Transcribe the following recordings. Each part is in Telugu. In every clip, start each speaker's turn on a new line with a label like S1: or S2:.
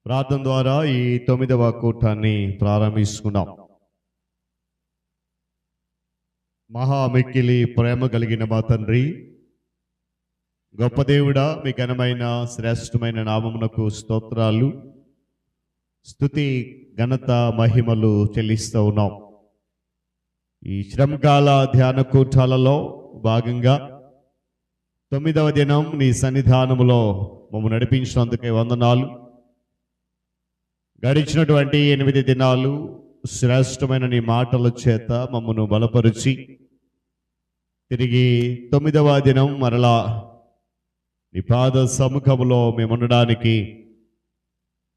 S1: ప్రార్థన ద్వారా ఈ 9వ కూటాన్ని ప్రారంభిస్తున్నాం. మహామిక్కిలి ప్రేమ కలిగిన మా తండ్రి, గొప్ప దేవుడా, మీ ఘనమైన శ్రేష్టమైన నామమునకు స్తోత్రాలు, స్తుతి, ఘనత, మహిమలు చెల్లిస్తూ ఉన్నాం. ఈ శ్రమకాల ధ్యాన కూటాలలో భాగంగా 9వ దినం నీ సన్నిధానములో మమ్మల్ని నడిపించినందుకే వందనాలు. గడిచినటువంటి 8 దినాలు శ్రేష్టమైన నీ మాటల చేత మమ్మను బలపరిచి తిరిగి 9వ దినం మరలా నీ పాద సముఖములో మేము ఉండడానికి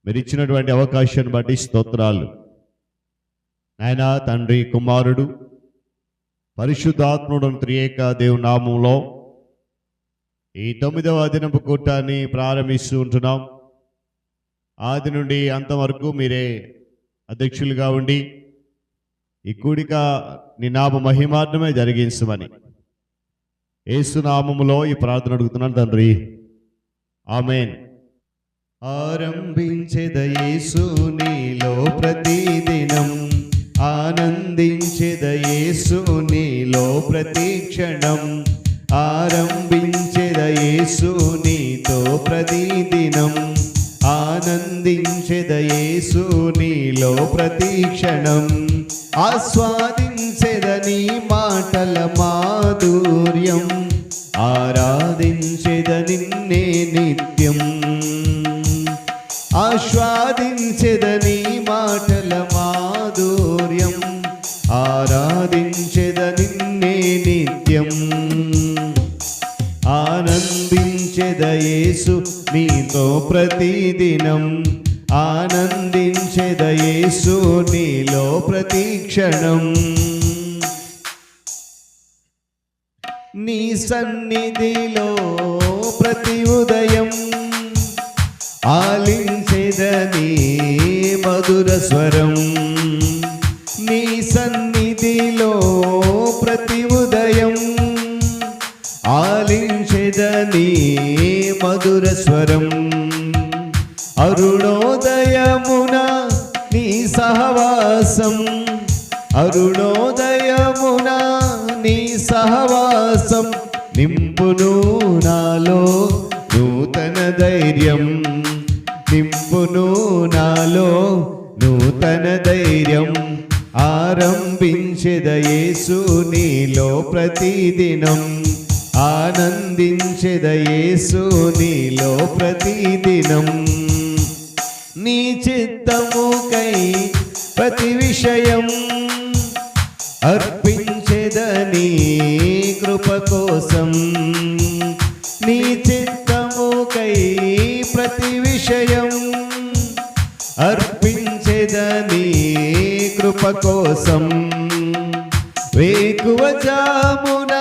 S1: మీరు ఇచ్చినటువంటి అవకాశాన్ని బట్టి స్తోత్రాలు. నాయనా, తండ్రి, కుమారుడు, పరిశుద్ధాత్ముడు త్రియేక దేవుని నామములో ఈ 9వ దినపు కూటాన్ని ప్రారంభిస్తూ ఉంటున్నాం. ఆది నుండి అంతవరకు మీరే అధ్యక్షులుగా ఉండి ఈ కూడిక నీ నామ మహిమార్థమే జరిగించమని యేసు నామములో ఈ ప్రార్థన అడుగుతున్నాను తండ్రి, ఆమేన్. ఆరంభించెద యేసు నీలో ప్రతిదినం, ఆనందించెద యేసు నీలో ప్రతి క్షణం, ఆరంభించెద యేసు నీతో ప్రతిదినం, ఆనందించెద యేసు నీలో ప్రతి క్షణం, ఆస్వాదించెద నీ మాటల మాధుర్యం, ఆరాధించెద నిన్నే నిత్యం, ఆస్వాదించెద నీ మాటల మాధుర్యం, ఆరాధించెద నిన్నే నిత్యం, ఆనందించెద యేసు నీతో ప్రతిదినం, ఆనందించెద యేసు నీలో ప్రతి క్షణం, నీ సన్నిధిలో ప్రతి ఉదయం, ఆలించెద నీ మధుర స్వరం, నీ సన్నిధిలో ప్రతి ఉదయం, ఆలించెద నీ మధుర స్వరం, అరుణోదయమున నీ సహవాసం, అరుణోదయమున నీ సహవాసం, నింపును నాలో నూతన ధైర్యం, నింపును నాలో నూతన ధైర్యం, ఆరంభించెద యేసు నీలో ప్రతిదినం, ఆనందించెద యేసు నీలో ప్రతిదినం, నీ చిత్తముకై ప్రతి విషయం, అర్పించెద నీ కృప కోసం, నీ చిత్తముకై ప్రతి విషయం, అర్పించెద నీ కృప కోసం, వేకువ జామున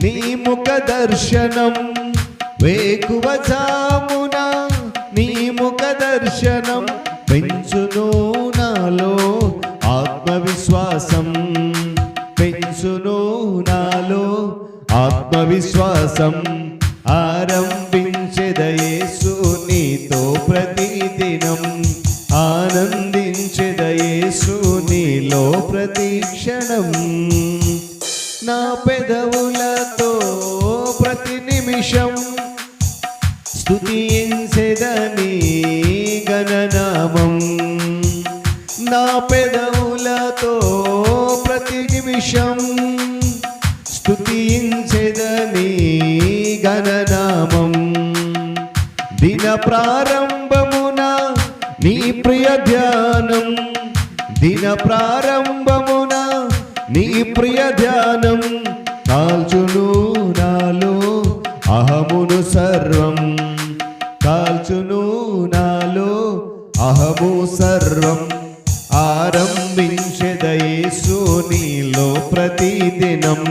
S1: నీ ముఖ దర్శనం, వేకువ జామున నీ ముఖ దర్శనం, పెంచును నాలో ఆత్మవిశ్వాసం, పెంచును నాలో ఆత్మవిశ్వాసం, ఆరంభించెద యేసు నీతో ప్రతిదినం, ఆనందించెద యేసు నీలో ప్రతి క్షణం, నా పెదవులతో ప్రతి నిమిషం స్తుతించెద నీ గణనామం, నా పెదవులతో ప్రతి నిమిషం స్తుతించెద నీ గణనామం, దిన ప్రారంభమున నీ ప్రియ ధ్యానం, దిన ప్రారంభమున నీ ప్రియ ధ్యానం, కాల్చును నాలో అహమును సర్వం, కాల్చును నాలో అహము సర్వం, ఆరంభించెద యేసు నీలో ప్రతిదినం,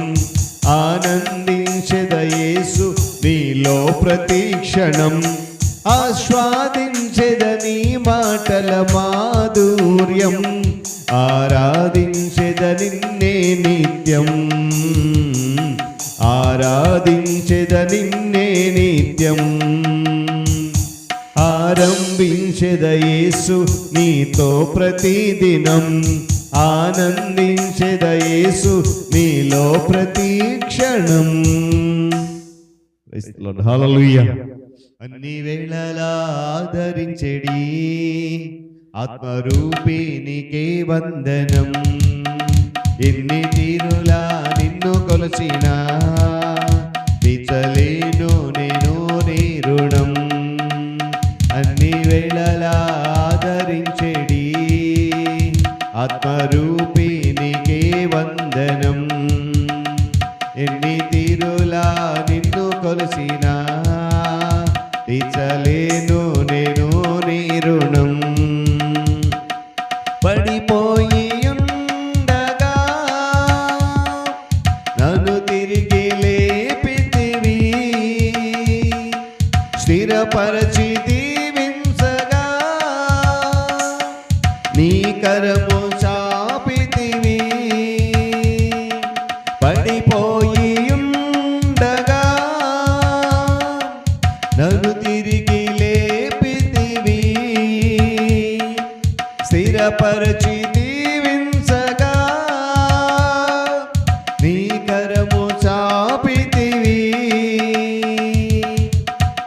S1: ఆనందించెద యేసు నీలో ప్రతి క్షణం, ఆస్వాదించెద నీ మాటల మాధుర్యం, ఆరాధించెద నిన్నే నిత్యం, ఆరాధించెద నిన్నే నిత్యం, ఆరంభించెదయేసు నీతో ప్రతిదినం, ఆనందించెదయేసు నీలో ప్రతి క్షణం. హల్లెలూయా. అన్ని వేళలా ఆదరించెడి ఆత్మరూపినికే వందనం. ఎన్ని తీరులా నిన్ను కొలచినా తీర్చలేను నేను నీ రుణం. అన్ని వేళలా ఆదరించెడి ఆత్మరూపినికే వందనం. ఎన్ని తీరులా నిన్ను కొలచినా తీర్చలేను నేను నీ రుణం. పడిపోయి ఉండగా నన్ను తిరిగి లేపితివి, స్థిరపరచి దీవించగా నీ కరము చాపితివి. పడిపోయి ఉండగా నన్ను తిరిగి లేపితివి, స్థిరపరచి దీవించగా నీ కరము చాపితివి.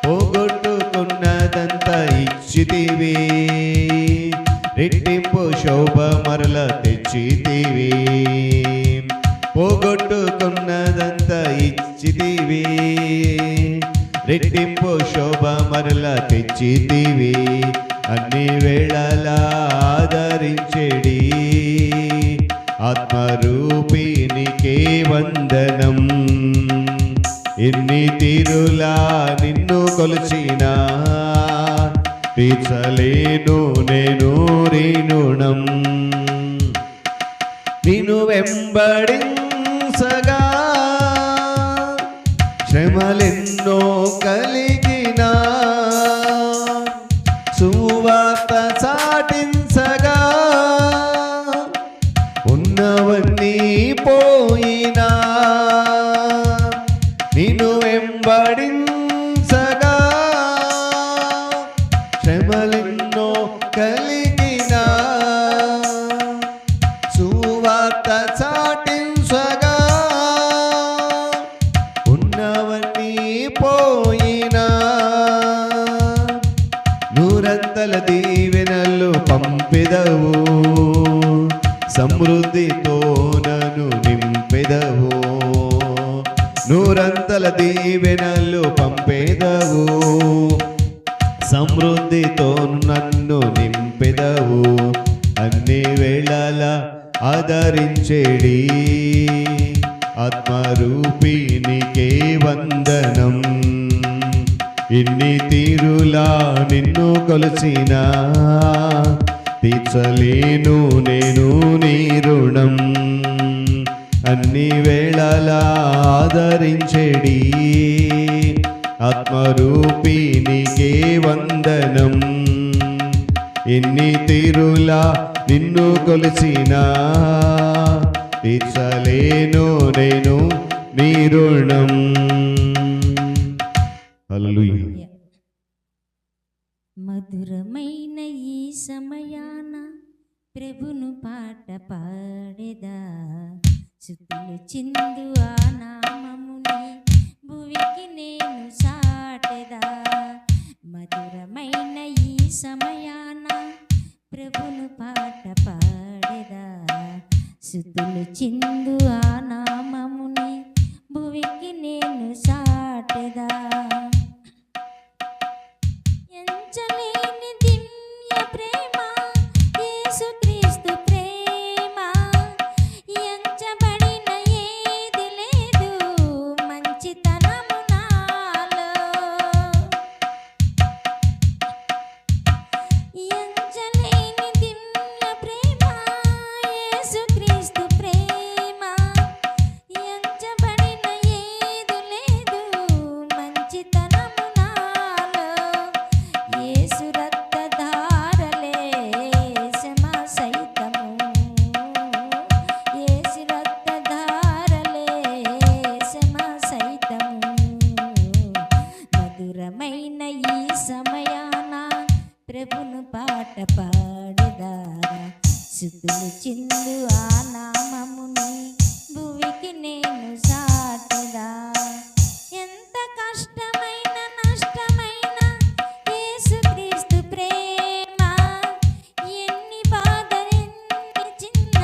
S1: పోగొట్టుకున్నదంతా ఇచ్చితివి, రెట్టింపు శోభ మరల తెచ్చితివి. పోగొట్టుకున్నదంతా ఇచ్చితివి, రెట్టింపు శోభ మరల తెచ్చితివి. అన్ని వేళలా ఆదరించెడి ఆత్మరూపినికే వందనం. ఎన్ని తీరులా నిన్ను కొలిచినా తీర్చలేను నేను నీ రుణం. నిన్ను వెంబడించగా శ్రమలెన్నో కలిగినా, సువార్త చాటించగా ఉన్నవన్నీ పోయినా. నిన్ను వెంబడించగా శ్రమలెన్నో కలిగినా, సువార్త చాటించగా ఉన్నవన్నీ పోయినా. నూరంతల దీవెనలు పంపెదవు, సమృద్ధితో నన్ను నింపెదవు. నూరంతల దీవెనలు పంపెదవు, సమృద్ధితో నన్ను నింపెదవు. అన్ని వేళలా ఆదరించెడి ఆత్మరూపినికే వందనం. ఇన్ని తీరులా నిన్ను కొలచినా తీర్చలేను నేను నీ రుణం. అన్ని వేళలా ఆదరించెడి ఆత్మరూపినికే వందనం. ఎన్ని తీరులా నిన్ను కొలిచినా తీర్చలేను నేను నీ రుణం. హల్లెలూయా.
S2: మధురమైన ఈ సమయాన ప్రభును పాట పాడేదా, స్తుతులు చిందు ఆ నామముని భువికి నేను సాటెదా. మధురమైన ఈ సమయాన ప్రభును పాట పాడేదా, స్తుతులు చిందు ఆ నామముని భువికి నేను సాటెదా. ఎంచలేని దివ్య ప్రేమ యేసుక్రీస్తు ప్రేమ, ఎంచబడిన ఏది లేదు మంచితనము నాలో. ఎంచలేని దివ్య ప్రేమ యేసుక్రీస్తు ప్రేమ, ఎంచబడిన ఏది లేదు మంచితనము నాలో. యేసు రక్తధారలే శ్రమ సైతము, యేసు రక్తధారలే శ్రమ సైతము. మధురమైన ఈ సమయాన పాట పాడెదా స్తుతులు చిందు ఆ నామముని భువికి నేను సాటెదా ఎంత కష్టమైన నష్టమైన యేసుక్రీస్తు ప్రేమ ఎన్ని బాధలెన్ని చిన్న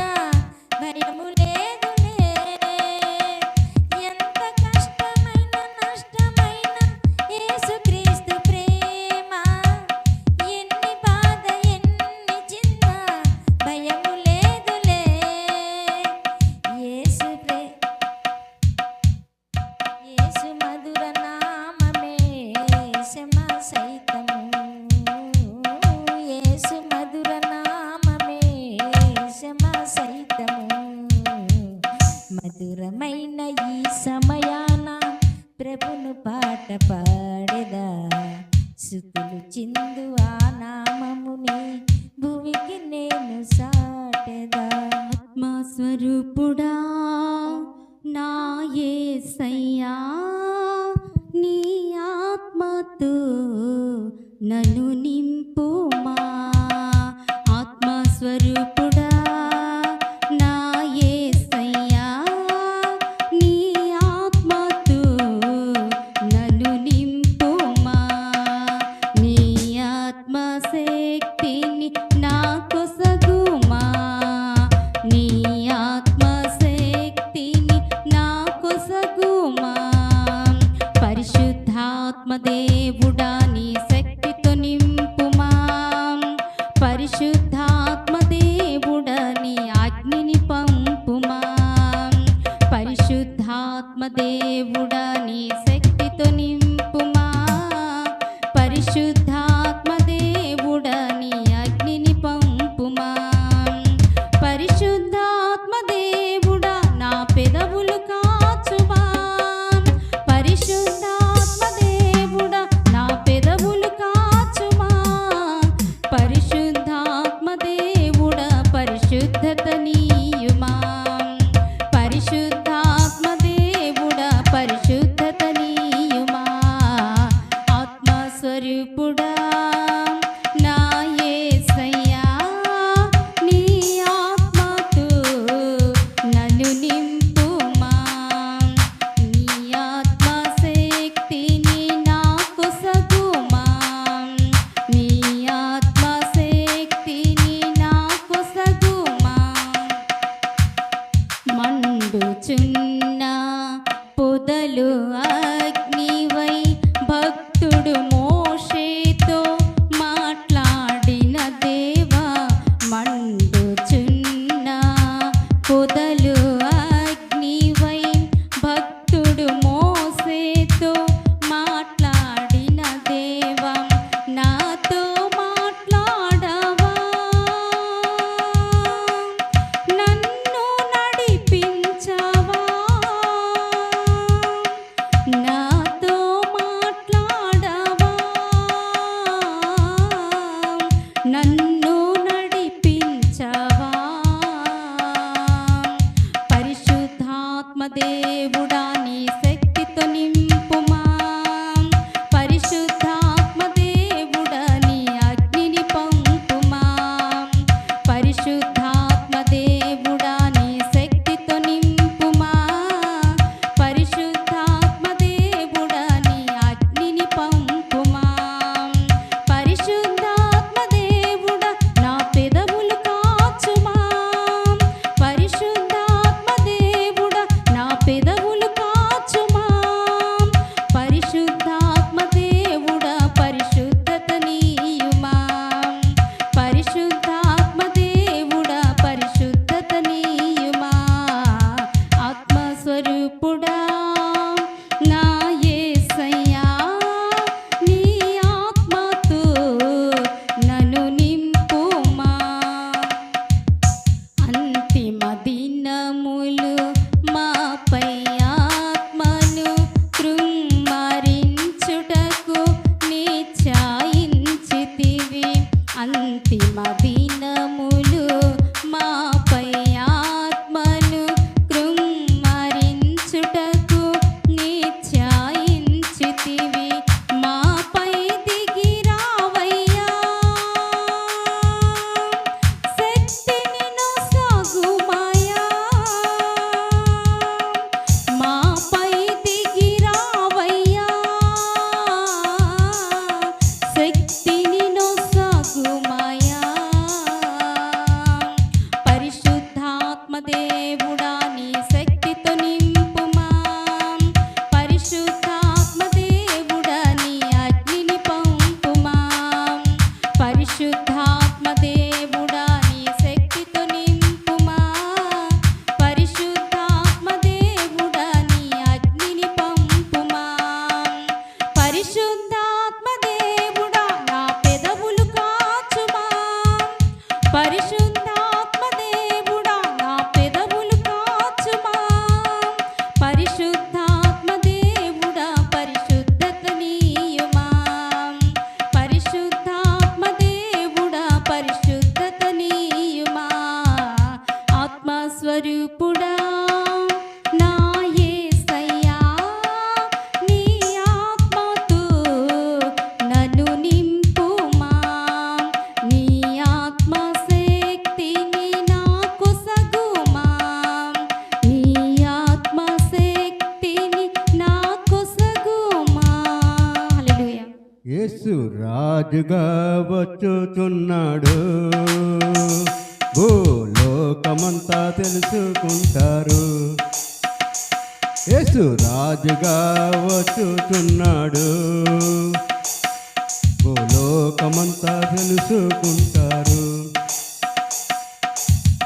S2: భయము లేదులే ఎంత కష్టమైన నష్టమైన యేసుక్రీస్తు ప్రేమ ఎన్ని బాధ ఎన్ని చిన్న భయము లేదులే యేసు మధుర నామమే శమ సైతము యేసు మధుర నామమే శమ సైతము మధురమైన ఈ సమయాన ప్రభును పాట పాడెదా స్తుతులు చిందు ఆ నామముని భువికి నేను సాటెదా
S3: ఆత్మస్వరూపుడా నా యేసయ్యా నీ ఆత్మతో నన్ను నింపుమా ఆత్మస్వరూపుడా నా యేసయ్యా నీ ఆత్మతో నన్ను నింపుమా నీ ఆత్మశక్తిని నా కొసగుమా నీ ఆత్మశక్తిని నా కొసగుమా పరిశుద్ధాత్మ దేవుడా నీ శక్తితో నింపుమా పరిశుద్ధాత్మ దేవుడా నీ అగ్నిని పంపుమా పరిశుద్ధాత్మ దేవుడా నీ శక్తితో నింపుమా పరిశుద్ధాత్మ దేవుడా నీ అగ్నిని పంపుమా పరిశుద్ధాత్మ దేవుడా నా పెదవులు కాచుమా పరిశుద్ధాత్మ దేవుడా నా పెదవులు కాచుమా పరిశుద్ధాత్మ దేవుడా పరిశుద్ధత నీయుమా పరిశుద్ధాత్మ దేవుడా పరిశుద్ధత నీయుమా ఆత్మస్వరూపుడా నా యేసయ్యా నీ ఆత్మతో నన్ను నింపుమా నీ ఆత్మశక్తిని నా కొసగుమా నీ ఆత్మశక్తిని నా కొసగుమా మండుచున్న పొదలు అగ్నివై భక్తుడు మోషేతో మాట్లాడిన దేవా మండుచున్న పొదలు అగ్నివై భక్తుడు మోషేతో మాట్లాడిన దేవా నాతో మాట్లాడవా నన్ను నడిపించవా నాతో మాట్లాడవా నన్ను నడిపించవా పరిశుద్ధాత్మ దేవుడా నీ శక్తితో నింపుమా పరిశుద్ధాత్మ దేవుడా నీ అగ్నిని పంపుమా పరిశుద్ధాత్మ దేవుడా నీ శక్తితో నింపుమా పరిశుద్ధాత్మ దేవుడా నీ అగ్నిని పంపుమా పరిశుద్ధాత్మ దేవుడా నా పెదవులు కాచుమా పరిశుద్ధాత్మ దేవుడా నా పెదవులు కాచుమా పరిశుద్ధాత్మ దేవుడా పరిశుద్ధత నీయుమా పరిశుద్ధాత్మ దేవుడా పరిశుద్ధత నీయుమా ఆత్మస్వరూపుడా నా యేసయ్యా నీ ఆత్మతో నన్ను నింపుమా అంతిమ దినములు మాపై ఆత్మను కృమ్మరించుటకు నిశ్చయించితివి అంతిమ దినములు మాపై ఆత్మను కృమ్మరించుటకు నిశ్చయించితివి మాపై దిగి రావయ్యా పరిశుద్ధాత్మ దేవుడా నీ శక్తితో నింపుమా పరిశుద్ధాత్మ దేవుడా నీ అగ్నిని పంపుమా పరిశుద్ధాత్మ దేవుడా నా పెదవులు కాచుమా పరిశుద్ధాత్మ దేవుడా నా పెదవులు కాచుమా పరిశుద్ధాత్మ దేవుడా పరిశుద్ధత నీయుమా పరిశుద్ధాత్మ దేవుడా పరిశుద్ధత నీయుమా ఆత్మస్వరూపుడా నా యేసయ్యా నీ ఆత్మతో నన్ను నింపుమా నీ ఆత్మ శక్తిని నాకు సగుమా నీ ఆత్మ శక్తిని నాకు సగుమా హల్లెలూయా
S4: యేసు రాజుగా వచ్చుచున్నాడు భూలోకమంతా తెలుసుకుంటారు యేసు రాజుగా వచ్చుచున్నాడు భూలోకమంతా తెలుసుకుంటారు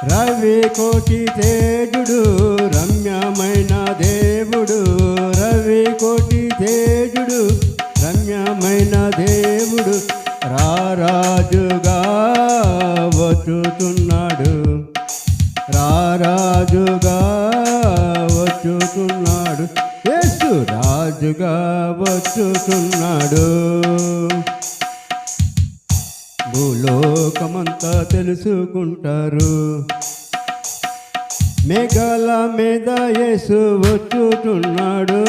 S4: రవి కోటి తేజుడు రమ్యమైన దేవుడు రవి కోటి తేజుడు రమ్యమైన దేవుడు రారాజుగా వచ్చుతున్నాడు రారాజుగా వచ్చుతున్నాడు యేసు రాజుగా వచ్చుతున్నాడు భూలోకమంతా తెలుసుకుంటారు మేఘాల మీద యేసు వచ్చుతున్నాడు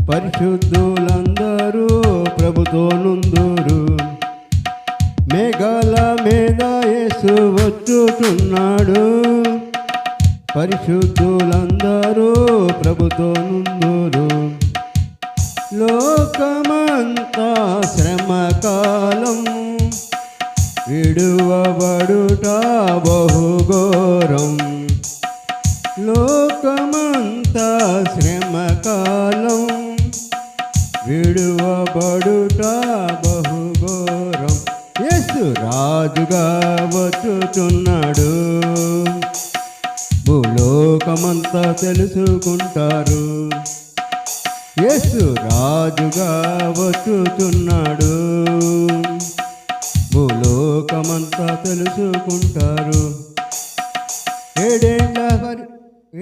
S4: పరిశుద్ధులందరూ ప్రభుతో నుందురు మేఘాల మీద యేసు వచ్చుతున్నాడు పరిశుద్ధులందరూ ప్రభుతో నుందురు లోకమంతా శ్రమకాలం విడువబడుట బహుఘోరం లోకమంతా శ్రమకాలం విడువబడుట బహుఘోరం యేసు రాజుగా వచ్చుచున్నాడు భూలోకమంతా తెలుసుకుంటారు యేసు రాజుగా వచ్చుచున్నాడు భూలోకమంతా తెలుసుకుంటారు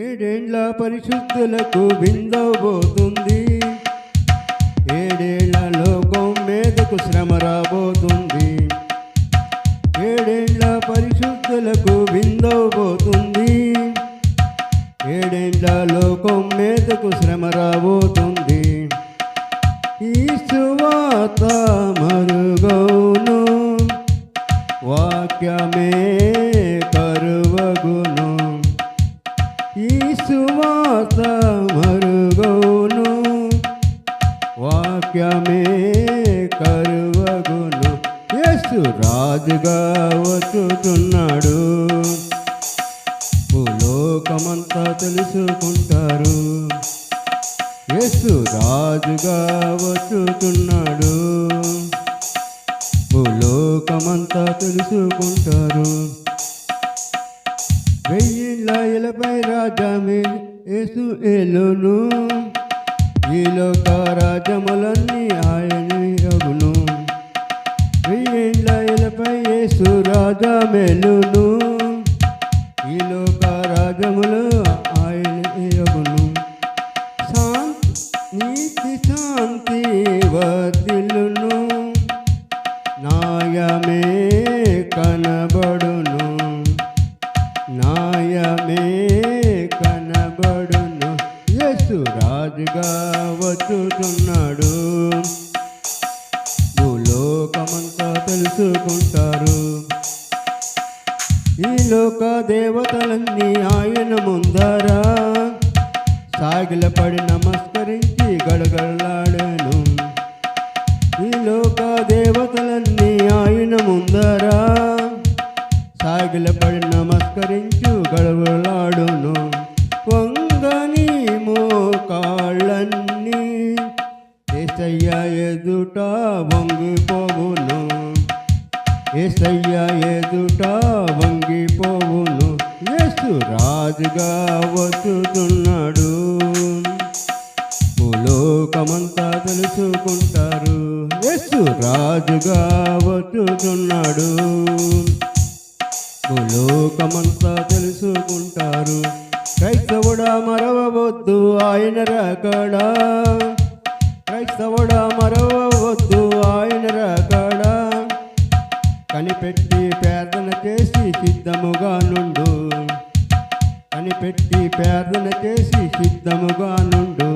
S4: ఏడేండ్ల పరిశుద్ధులకు బిందవబోతుంది ఏడేళ్ల లోకం మీదకు శ్రమ రాబోతుంది ఏడేండ్ల పరిశుద్ధులకు బిందవబోతుంది ఏడేండ్ల లోకం మీదకు శ్రమ రాబోతుంది ఈ సువార్త మరుగౌను వాక్యమే కరువగును ఈ సువార్త మరుగౌను వాక్యమే కరువగును యేసు రాజుగా వచ్చుతున్నాడు భూలోకమంతా తెలుసుకుంటారు యేసు రాజుగా వచ్చుతున్నాడు భూలోకమంతా తెలుసుకుంటారు వెయ్యిళ్ళ ఇలపై రాజ్యమే యేసు ఏలును ఈ లోక రాజ్యములన్నీ ఆయన యగును వెయ్యిళ్ళ ఇలపై యేసు రాజా మేలును ఈ లోక రాజ్యములు ఆయన యగును నీతి శాంతి వర్ధిల్లును న్యాయమే కనబడును న్యాయమే కనబడును యేసు రాజుగా వచ్చుతున్నాడు భూలోకమంతా తెలుసుకుంటారు ఈ లోక దేవతలన్నీ ఆయన ముందరా సాగిలపడి నమస్కరించి గడగడలాడెను ఈ లోక దేవతలన్నీ ఆయన ముందరా సాగిలపడి నమస్కరించు గడగడలాడును వంగని మోకాళ్ళన్నీ యేసయ్య ఎదుట వంగిపోవును యేసయ్య ఎదుట వంగిపోవును. యేసు రాజుగా వచ్చుతున్నాడు. భూలోకమంతా తెలుసుకుంటారు. యేసు రాజుగా వచ్చుతున్నాడు. భూలోకమంతా తెలుసుకుంటారు. క్రైస్తవుడా మరవవద్దు ఆయన రాకడా. క్రైస్తవుడా మరవవద్దు ఆయన రాకడా. కనిపెట్టి ప్రార్థన చేసి సిద్ధముగా నుండు. కనిపెట్టి ప్రార్థన చేసి సిద్ధముగా నుండు.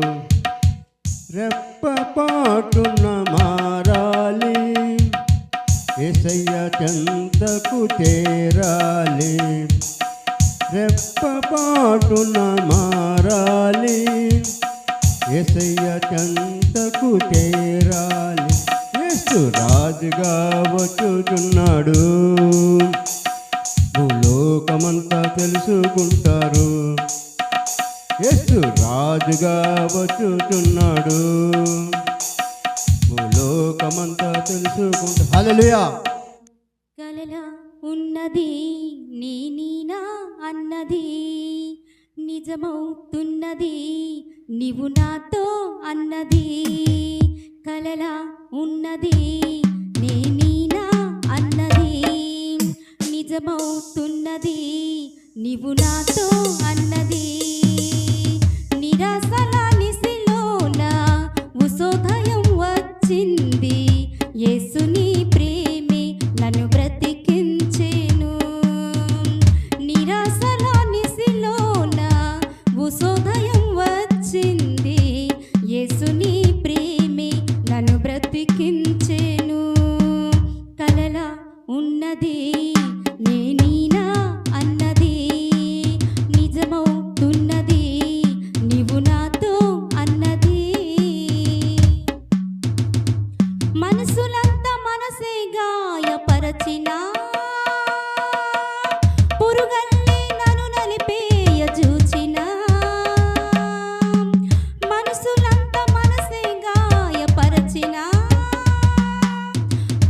S4: రెప్పపాటున మారాలి. యేసయ్య చెంతకు చేరాలి. రెప్పపాటున మారాలి. యేసయ్య చెంతకు చేరాలి. యేసు రాజుగా వచ్చుచున్నాడు. భూలోకమంతా తెలుసుకుంటారు. యేసు రాజుగా వచ్చుచున్నాడు. భూలోకమంతా తెలుసుకుంటారు. హల్లెలూయా.
S3: కలలా ఉన్నది నేనీనా అన్నది నిజమవుతున్నది నీవు నాతో అన్నది. కలలా ఉన్నది నేనీనా అన్నది నిజమవుతున్నది నీవు నాతో అన్నది. నిరాశల నిశిలోన ఉసోదయం వచ్చింది. యేసుని ప్రేమే నన్ను బ్రతికించెను. నిరాశల నిశిలోన ఉసోదయం వచ్చింది. యేసుని ప్రేమే నన్ను బ్రతికించెను. కలలా ఉన్నది నేనీనా అన్నది నిజమవుతున్నది నీవు నాతో అన్నది. మనసులంతా మనసే గాయపరచినా పురుగల్లే నన్ను నలిపేయ చూచినా. మనసులంతా మనసే గాయపరచినా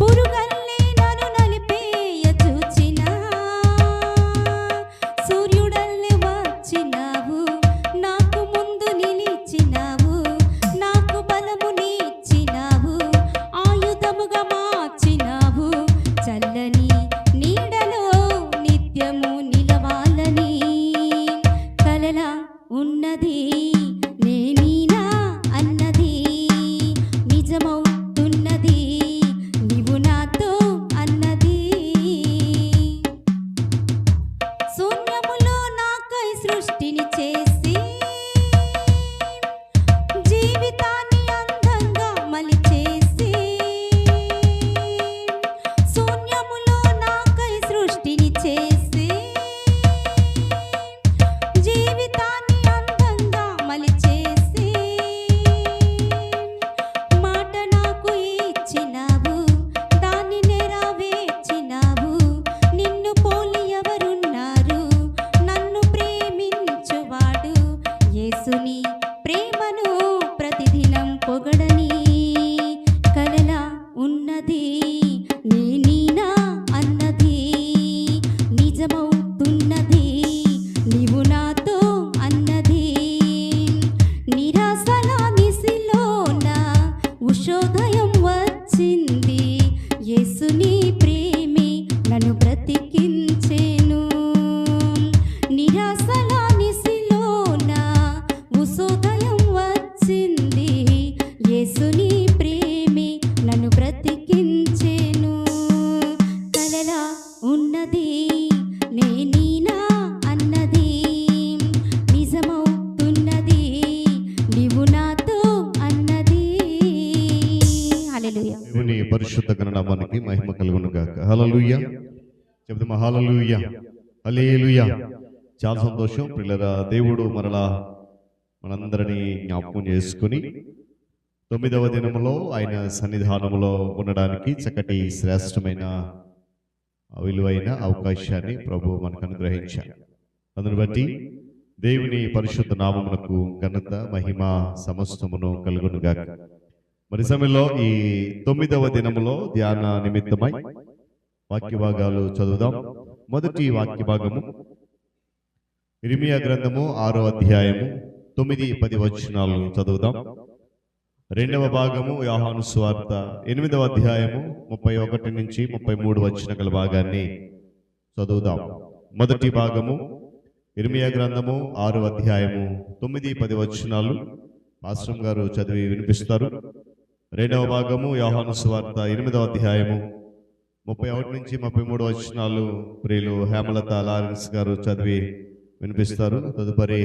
S3: పురుగల్లే నన్ను నలిపేయ చూచినా. సూర్యుడల్లే వచ్చినావు నాకు ముందు నిలిచినావు. నాకు బలమునిచ్చినావు ఆయుధముగా మార్చినావు. చల్లని నీడలో నిత్యము నిలవాలని. కలలా ఉన్నది నేనీనా అన్నది నిజమవుతున్నది నీవు నాతో అన్నది. శూన్యములో నాకై సృష్టిని చేసి జీవితాన్ని అందంగా మలిచేసి. శూన్యములో నాకై సృష్టిని చేసి జీవితాన్ని అందంగా మలిచేసి. మాట నాకు ఇచ్చినావు దాన్ని నెరవేర్చినావు. నిన్ను పోలి ఎవరున్నారు నన్ను ప్రేమించువాడు. యేసుని ప్రేమను ప్రతిదినం పొగడని. కలలా ఉన్నది నేనీనా అన్నది నిజమవుతున్నది నీవు నాతో అన్నది. నిరాశల నిశిలోన ఉషోదయం వచ్చింది. యేసుని ప్రేమే నన్ను బ్రతికించెను. నిరాశల నిశిలోన ఉషోదయం వచ్చింది. యేసుని ప్రేమే నన్ను బ్రతికించెను. కలలా ఉన్నది నేనీనా అన్నది నిజమవుతున్నది నీవు నాతో అన్నది. హల్లెలూయా.
S1: దేవుని పరిశుద్ధ గణనామానికి మహిమ కలుగును గాక. హల్లెలూయా. చెప్తామా హల్లెలూయా. హల్లెలూయా. చాలా సంతోషం పిల్లరా. దేవుడు మరలా మనందరినీ జ్ఞాపకం చేసుకుని 9వ దినములో ఆయన సన్నిధానములో ఉండడానికి చక్కటి శ్రేష్టమైన విలువైన అవకాశాన్ని ప్రభు మనకు అనుగ్రహించారు. అందును బట్టి దేవుని పరిశుద్ధ నామమునకు ఘనత మహిమ సమస్తమును కలుగును గాక. మరి సమయంలో ఈ 9వ దినములో ధ్యాన నిమిత్తమై వాక్య భాగాలు చదువుదాం. మొదటి వాక్య భాగము ఇర్మియా గ్రంథము 6వ అధ్యాయము 9-10 వచనాలు చదువుదాం. రెండవ భాగము యోహాను సువార్త 8వ అధ్యాయము 31-33 వచనాల భాగాన్ని చదువుదాం. మొదటి భాగము ఇర్మియా గ్రంథము 6వ అధ్యాయము 9-10 వచనాలు పాస్టర్ గారు చదివి వినిపిస్తారు. రెండవ భాగము యోహాను సువార్త 8వ అధ్యాయము 31-33 వచనాలు ప్రియులు హేమలత లారెన్స్ గారు చదివి వినిపిస్తారు. తదుపరి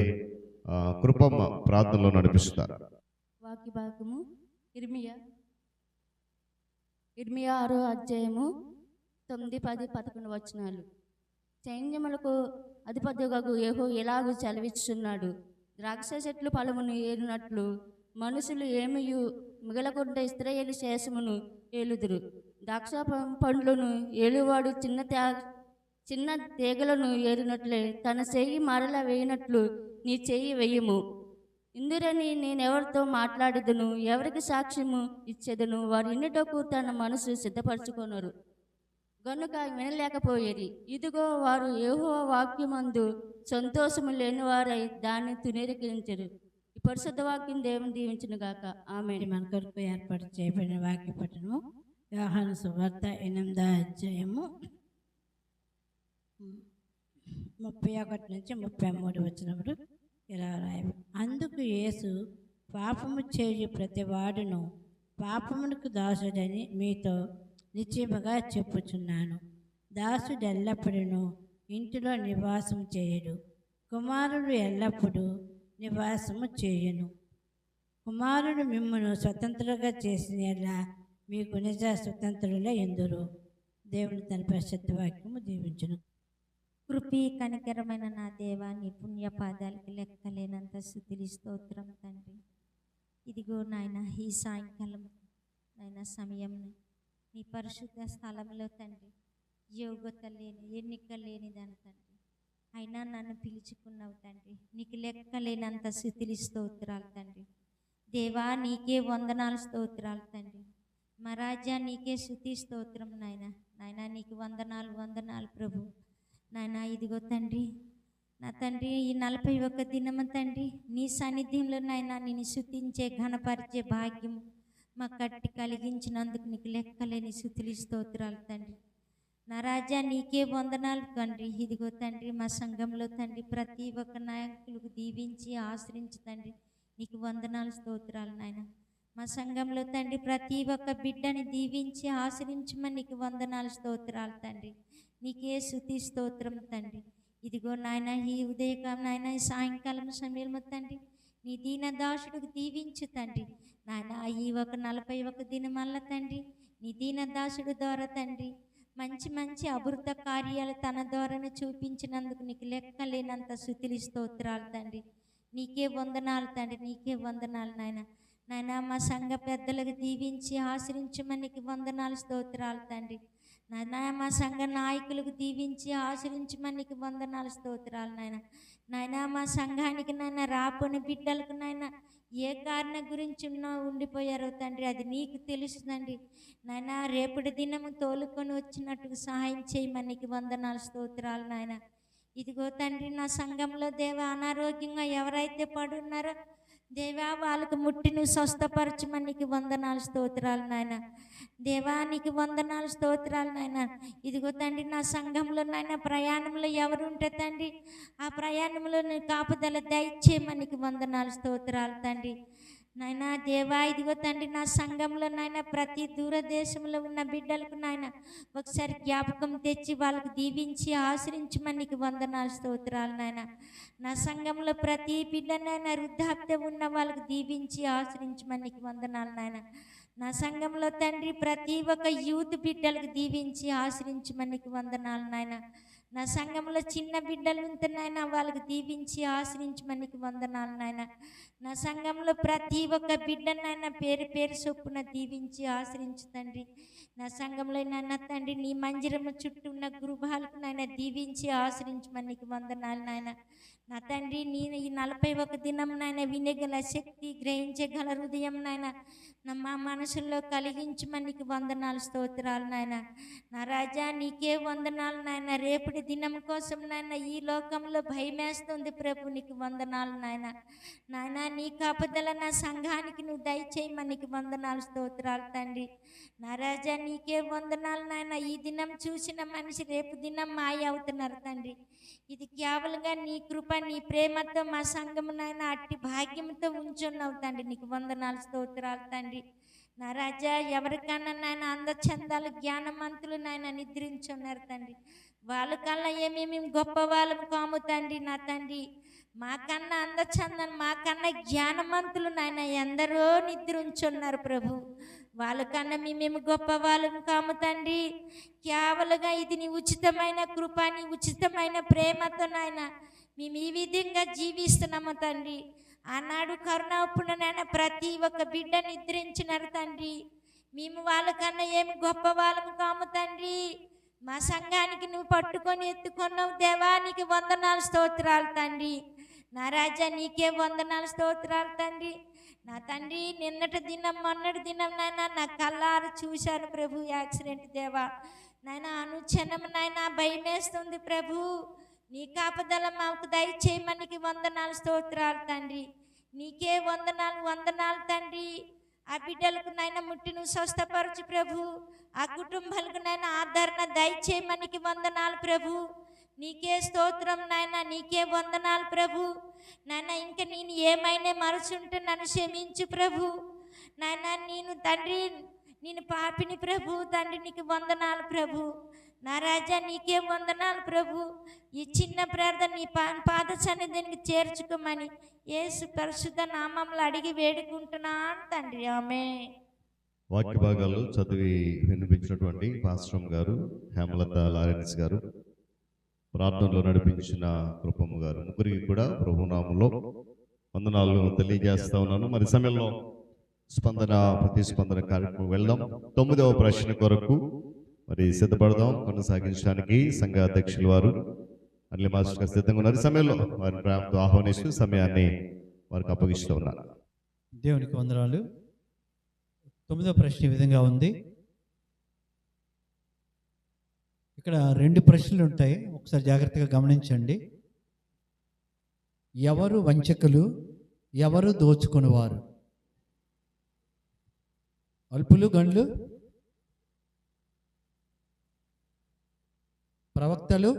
S1: కృపమ్మ ప్రార్థనలో నడిపిస్తారు.
S3: వాక్య భాగము ఇర్మియా 6వ అధ్యాయము 9, 10, 11 వచనాలు. సైన్యములకు అధిపతిగా యెహోవా ఎలాగూ సెలవిస్తున్నాడు, ద్రాక్ష చెట్లు ఫలమును ఏరినట్లు మనుషులు ఏమియు మిగలకుండా ఇశ్రాయేలు శేషమును ఏలుదురు. ద్రాక్ష పండ్లను ఏలువాడు చిన్న తీగలను ఏరినట్లే తన చెయ్యి మరల వేయినట్లు నీ చెయ్యి వేయము. ఇందురని నేనెవరితో మాట్లాడేదను, ఎవరికి సాక్ష్యము ఇచ్చేదను? వారి ఇన్నిటకు తన మనసు సిద్ధపరచుకొనరు గనుక వినలేకపోయేది. ఇదిగో వారు యెహోవా వాక్యమందు సంతోషము లేని వారై దాన్ని తునీకరించరు. ఈ పరిశుద్ధ వాక్యం దేవుని దీవించును గాక. ఆమేన్.
S2: మన కొరకు ఏర్పాటు చేయబడిన వాక్య పఠనము యోహాను సువార్త 8వ అధ్యాయము 31-33 వచనములు ఇలా రాయము. అందుకు యేసు, పాపము చేయు ప్రతి వాడును పాపమునకు దాసుడని మీతో నిశ్చయముగా చెప్పుచున్నాను. దాసుడు ఎల్లప్పుడూ ఇంటిలో నివాసం చేయడు, కుమారుడు ఎల్లప్పుడూ నివాసము చేయును. కుమారుడు మిమ్మును స్వతంత్రులుగా చేసినలా మీకు నిజ స్వతంత్రులే ఎందురు. దేవుని తన పరిశుద్ధ వాక్యము దీవించును. కృపీ కనికరమైన నా దేవా, నీ పుణ్య పాదాలకి లెక్కలేనంత స్తుతులు స్తోత్రం తండ్రి. ఇదిగో నాయన, ఈ సాయంకాలం నాయన సమయం నీ పరిశుద్ధ స్థలంలో తండ్రి, యోగ్యత లేని ఎన్నిక లేని దాని తండ్రి, అయినా నన్ను పిలుచుకున్నావు తండ్రి. నీకు లెక్కలేనంత స్తుతులు స్తోత్రాలు తండ్రి. దేవా, నీకే వందనాలు స్తోత్రాలు తండ్రి. మహారాజా, నీకే స్తుతి స్తోత్రం నాయన. నాయన నీకు వందనాలు ప్రభు. నాయన ఇదిగో తండ్రి, నా తండ్రి, ఈ 41 దినము తండ్రి నీ సన్నిధ్యంలో నాయన నేను స్తుతించే ఘనపరిచే భాగ్యం మా కట్టి కలిగించినందుకు నీకు లెక్కలేని స్తుతులు స్తోత్రాలు తండ్రి. నా రాజా, నీకే వందనాలు తండ్రి. ఇదిగో తండ్రి, మా సంఘంలో తండ్రి ప్రతి ఒక్క నాయకులకు దీవించి ఆశ్రయించి తండ్రి నీకు వందనాలు స్తోత్రాలు నాయన. మా సంఘంలో తండ్రి ప్రతి ఒక్క బిడ్డని దీవించి ఆశ్రయించమని నీకు వందనాలు స్తోత్రాలు తండ్రి. నీకే స్తుతి స్తోత్రం తండ్రి. ఇదిగో నాయన, ఈ ఉదయకాలం నాయన, ఈ సాయంకాలం సమయంలో తండ్రి నీ దీనదాసుడికి దీవించు తండ్రి. నాయన ఈ 41 దినం వల్ల తండ్రి నీ దీనదాసుడు ద్వారా తండ్రి మంచి అభివృద్ధ కార్యాలు తన ద్వారానే చూపించినందుకు నీకు లెక్కలేనంత స్తుతులు స్తోత్రాలు తండ్రి. నీకే వందనాలు తండ్రి, నీకే వందనాలు నాయన. నాయన మా సంఘ పెద్దలకు దీవించి ఆశ్రయించమని నీకు వందనాలు స్తోత్రాలు తండ్రి. నాయన మా సంఘ నాయకులకు దీవించి ఆశ్రయించమని నీకు వందనాలు స్తోత్రాలు నాయన. నాయన మా సంఘానికి నాయన రాపోని బిడ్డలకు నాయన ఏ కారణం గురించి ఉండిపోయారో తండ్రి అది నీకు తెలుస్తుందండి నాయన. రేపటి దినము తోలుకొని వచ్చినట్టుగా సహాయం చేయమని నీకు వందనాలు స్తోత్రాలు నాయన. ఇదిగో తండ్రి, నా సంఘంలో దేవా అనారోగ్యంగా ఎవరైతే పడున్నారో దేవా వాళ్ళకు ముట్టి నువ్వు స్వస్థపరచమని నీకు వందనాలు స్తోత్రాలు నాయన. దేవా నీకు వందనాలు స్తోత్రాలు నాయన. ఇదిగో తండ్రి, నా సంఘంలో నాయన ప్రయాణంలో ఎవరు ఉంటే తండ్రి ఆ ప్రయాణంలో నీ కాపుదల దయచేయమని నీకు వందనాలు స్తోత్రాలు తండ్రి. నాయన దేవా ఇదిగో తండ్రి, నా సంఘంలో నాయన ప్రతి దూరదేశంలో ఉన్న బిడ్డలకు నాయన ఒకసారి జ్ఞాపకం తెచ్చి వాళ్ళకు దీవించి ఆశ్రయించమని నీకు వందనాలు స్తోత్రాలు నాయన. నా సంఘంలో ప్రతి బిడ్డనైనా వృద్ధాప్యం ఉన్న వాళ్ళకు దీవించి ఆశ్రయించమని నీకు వందనాలు నాయన. నా సంఘంలో తండ్రి ప్రతి ఒక్క యూత్ బిడ్డలకు దీవించి ఆశ్రయించమని నీకు వందనాలు నాయన.
S5: నా సంఘంలో చిన్న బిడ్డలు ఉంటే నాయన వాళ్ళకి దీవించి ఆశ్రయించమని నీకు వందనాలు నాయన. నా సంఘంలో ప్రతి ఒక్క బిడ్డనైనా పేరు పేరు చొప్పున దీవించి ఆశ్రయించు తండ్రి. నా సంఘంలో నాయన తండ్రి నీ మందిరము చుట్టూ ఉన్న గృహాలకు నాయన దీవించి ఆశ్రయించమని నీకు వందనాలు నాయన. నా తండ్రి నేను ఈ 41 దినం నాయన వినగల శక్తి, గ్రహించగల హృదయం నాయన మా మనసులో కలిగించమని నీకు వందనాలు, స్తోత్రాలు నాయన. నా రాజా నీకే వందనాలు నాయన. రేపటి దినం కోసం నాయన ఈ లోకంలో భయమేస్తుంది ప్రభు, నీకు వందనాలు నాయన. నాయన నీ కాపుదల నా సంఘానికి నువ్వు దయచేయమని నీకు వందనాలు, స్తోత్రాలు తండ్రి. నా రాజా నీకే వందనాలు నాయన. ఈ దినం చూసిన మనిషి రేపు దినం మాయ అవుతున్నారు తండ్రి. ఇది కేవలంగా నీ కృప, నీ ప్రేమతో మా సంఘము నాయన అట్టి భాగ్యంతో ఉంచున్నావు తండ్రి, నీకు వందనాలు, స్తోత్రాలు తండ్రి. నా రాజా ఎవరికన్నా నాయన అందచందాలు జ్ఞానమంతులు నాయన నిద్రించున్నారు తండ్రి. వాళ్ళకన్నా ఏమేమి గొప్ప వాళ్ళం కాము తండ్రి. నా తండ్రి మాకన్నా అందచందాలు, మాకన్నా జ్ఞానమంతులు నాయన ఎందరో నిద్రించున్నారు ప్రభు. వాళ్ళకన్నా మేము గొప్ప వాళ్ళం కాము తండ్రి. కేవలంగా ఇది నీ ఉచితమైన కృప, నీ ఉచితమైన ప్రేమతో నాయన మేము ఈ విధంగా జీవిస్తున్నాము తండ్రి. ఆనాడు కరుణాపున నాయన ప్రతి ఒక్క బిడ్డ నిద్రించినారు తండ్రి. మేము వాళ్ళకన్నా ఏమి గొప్ప వాళ్ళము కాము తండ్రి. మా సంఘానికి నువ్వు పట్టుకొని ఎత్తుకున్నావు దేవా, నీకు వందనాలు, స్తోత్రాలు తండ్రి. నా రాజా నీకే వందనాలు, స్తోత్రాలు తండ్రి. నా తండ్రి నిన్నటి దినం మొన్నటి దినం నాయన నా కళ్ళారు చూశాను ప్రభు యాక్సిడెంట్ దేవా. నాయన అనుక్షణం నాయన భయమేస్తుంది ప్రభు. నీ కాపుదల మాకు దయచేయమనికి వందనాలు, స్తోత్రాలు తండ్రి. నీకే వందనాలు, వందనాలు తండ్రి. ఆ బిడ్డలకు నాయన ముట్టి నువ్వు స్వస్థపరచు ప్రభు. ఆ కుటుంబాలకు నాయన ఆదరణ దయచేయమనికి వందనాలు ప్రభు. నీకే స్తోత్రం నాయన, నీకే వందనాలు ప్రభు. నాయన ఇంకా నేను ఏమైనా మరచుంటే నన్ను క్షమించు ప్రభు. నాయన నేను తండ్రి నేను పాపిని ప్రభు. తండ్రి నీకు వందనాలు ప్రభు. నా రాజా నీకే వందనాలు ప్రభు. ఈ చిన్న ప్రార్థన నీ పాద సన్నిధికి చేర్చుకోమని యేసు పరిశుద్ధ నామంలో అడిగి వేడుకుంటున్నాను తండ్రి, ఆమేన్.
S1: వాక్య భాగాలు చదివి వినిపించినటువంటి పాస్టర్ గారు, హేమలత లారెన్స్ గారు, ప్రార్థనలో నడిపించిన కృపమ్మ గారు, ముగ్గురికి కూడా ప్రభునామంలో వందనాలు తెలియజేస్తా ఉన్నాను. మరి సమయంలో స్పందన ప్రతిస్పందన కార్యక్రమం వెళ్దాం. 9వ ప్రశ్న కొరకు మరి సిద్ధపడదాం. కొనసాగించడానికి సంఘ అధ్యక్షులు వారు అర్లీ మాస్టర్ గారు సిద్ధంగా ఉన్నారు. సమయంలో వారిని ప్రేమతో ఆహ్వానిస్తూ సమయాన్ని వారికి అప్పగిస్తూ ఉన్నారు.
S6: దేవునికి వందనాలు. 9వ ప్రశ్న ఈ విధంగా ఉంది. ఇక్కడ 2 ప్రశ్నలు ఉంటాయి, ఒకసారి జాగ్రత్తగా గమనించండి. ఎవరు వంచకులు, ఎవరు దోచుకునేవారు? అల్పులు, గండ్లు, ప్రవక్తలు,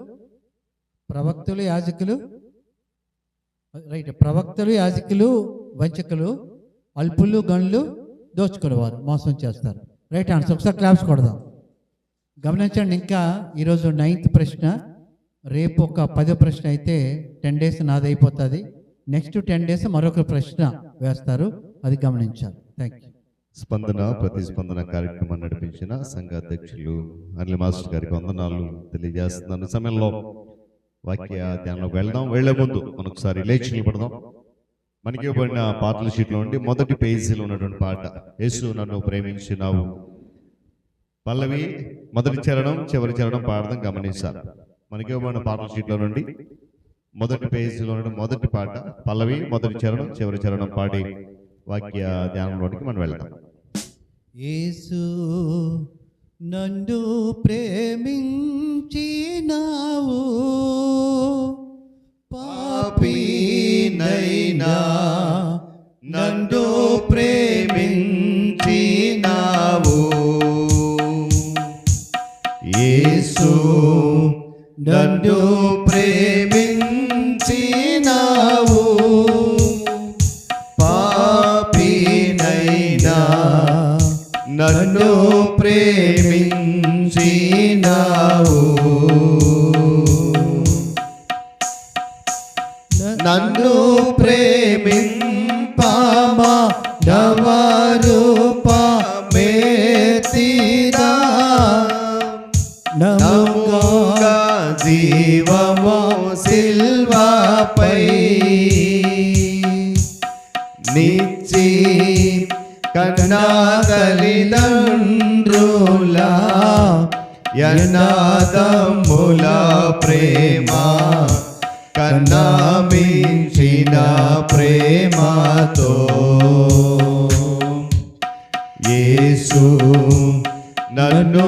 S6: యాజకులు. రైట్, ప్రవక్తలు, యాజకులు, వంచకులు, అల్పులు, గండ్లు, దోచుకునేవారు, మోసం చేస్తారు. Right answer. ఒకసారి క్లాప్స్ కొడదాం. గమనించండి. ఇంకా ఈరోజు 9th ప్రశ్న, రేపు ఒక 10వ ప్రశ్న అయితే 10 days నాది అయిపోతుంది. నెక్స్ట్ 10 days మరొక ప్రశ్న వేస్తారు, అది గమనించాలి. Thank you.
S1: స్పందన ప్రతిస్పందన కార్యక్రమాన్ని నడిపించిన సంఘ అధ్యక్షులు అర్లీ మాస్టర్ గారికి వందనాలు తెలియజేస్తున్నాను. సమయంలో వాక్య ధ్యానంలోకి వెళ్దాం. వెళ్లే ముందు మనొకసారి లేచి నిలబడదాం. మనకి ఇవ్వబడిన పాటల షీట్లో నుండి మొదటి పేజీలో ఉన్నటువంటి పాట యేసు నన్ను ప్రేమించినావు. పల్లవి మొదటి చరణం చివరి చరణం పాడడం గమనించాలి. మనకి ఇవ్వబడిన పాటల షీట్లో నుండి మొదటి పేజీలో నుండి మొదటి పాట పల్లవి మొదటి చరణం చివరి చరణం పాడి వాక్య ధ్యానంలోనికి మనం వెళ్దాం.
S6: యేసు నన్ను ప్రేమించినావు, పాపినైనా నన్ను ప్రేమించినావు. యేసు నన్ను ప్రేమించినావు, పాపినైనా నన్ను ప్రేమించినావు. నన్ను ప్రేమింపమా నవరూపమేతిరా, నముగా
S1: జీవము సిల్వాపై నిచ్చి కన్నా తల్లిదండ్రుల యనాదముల ప్రేమ కన్నా మించిన ప్రేమతో యేసు నన్ను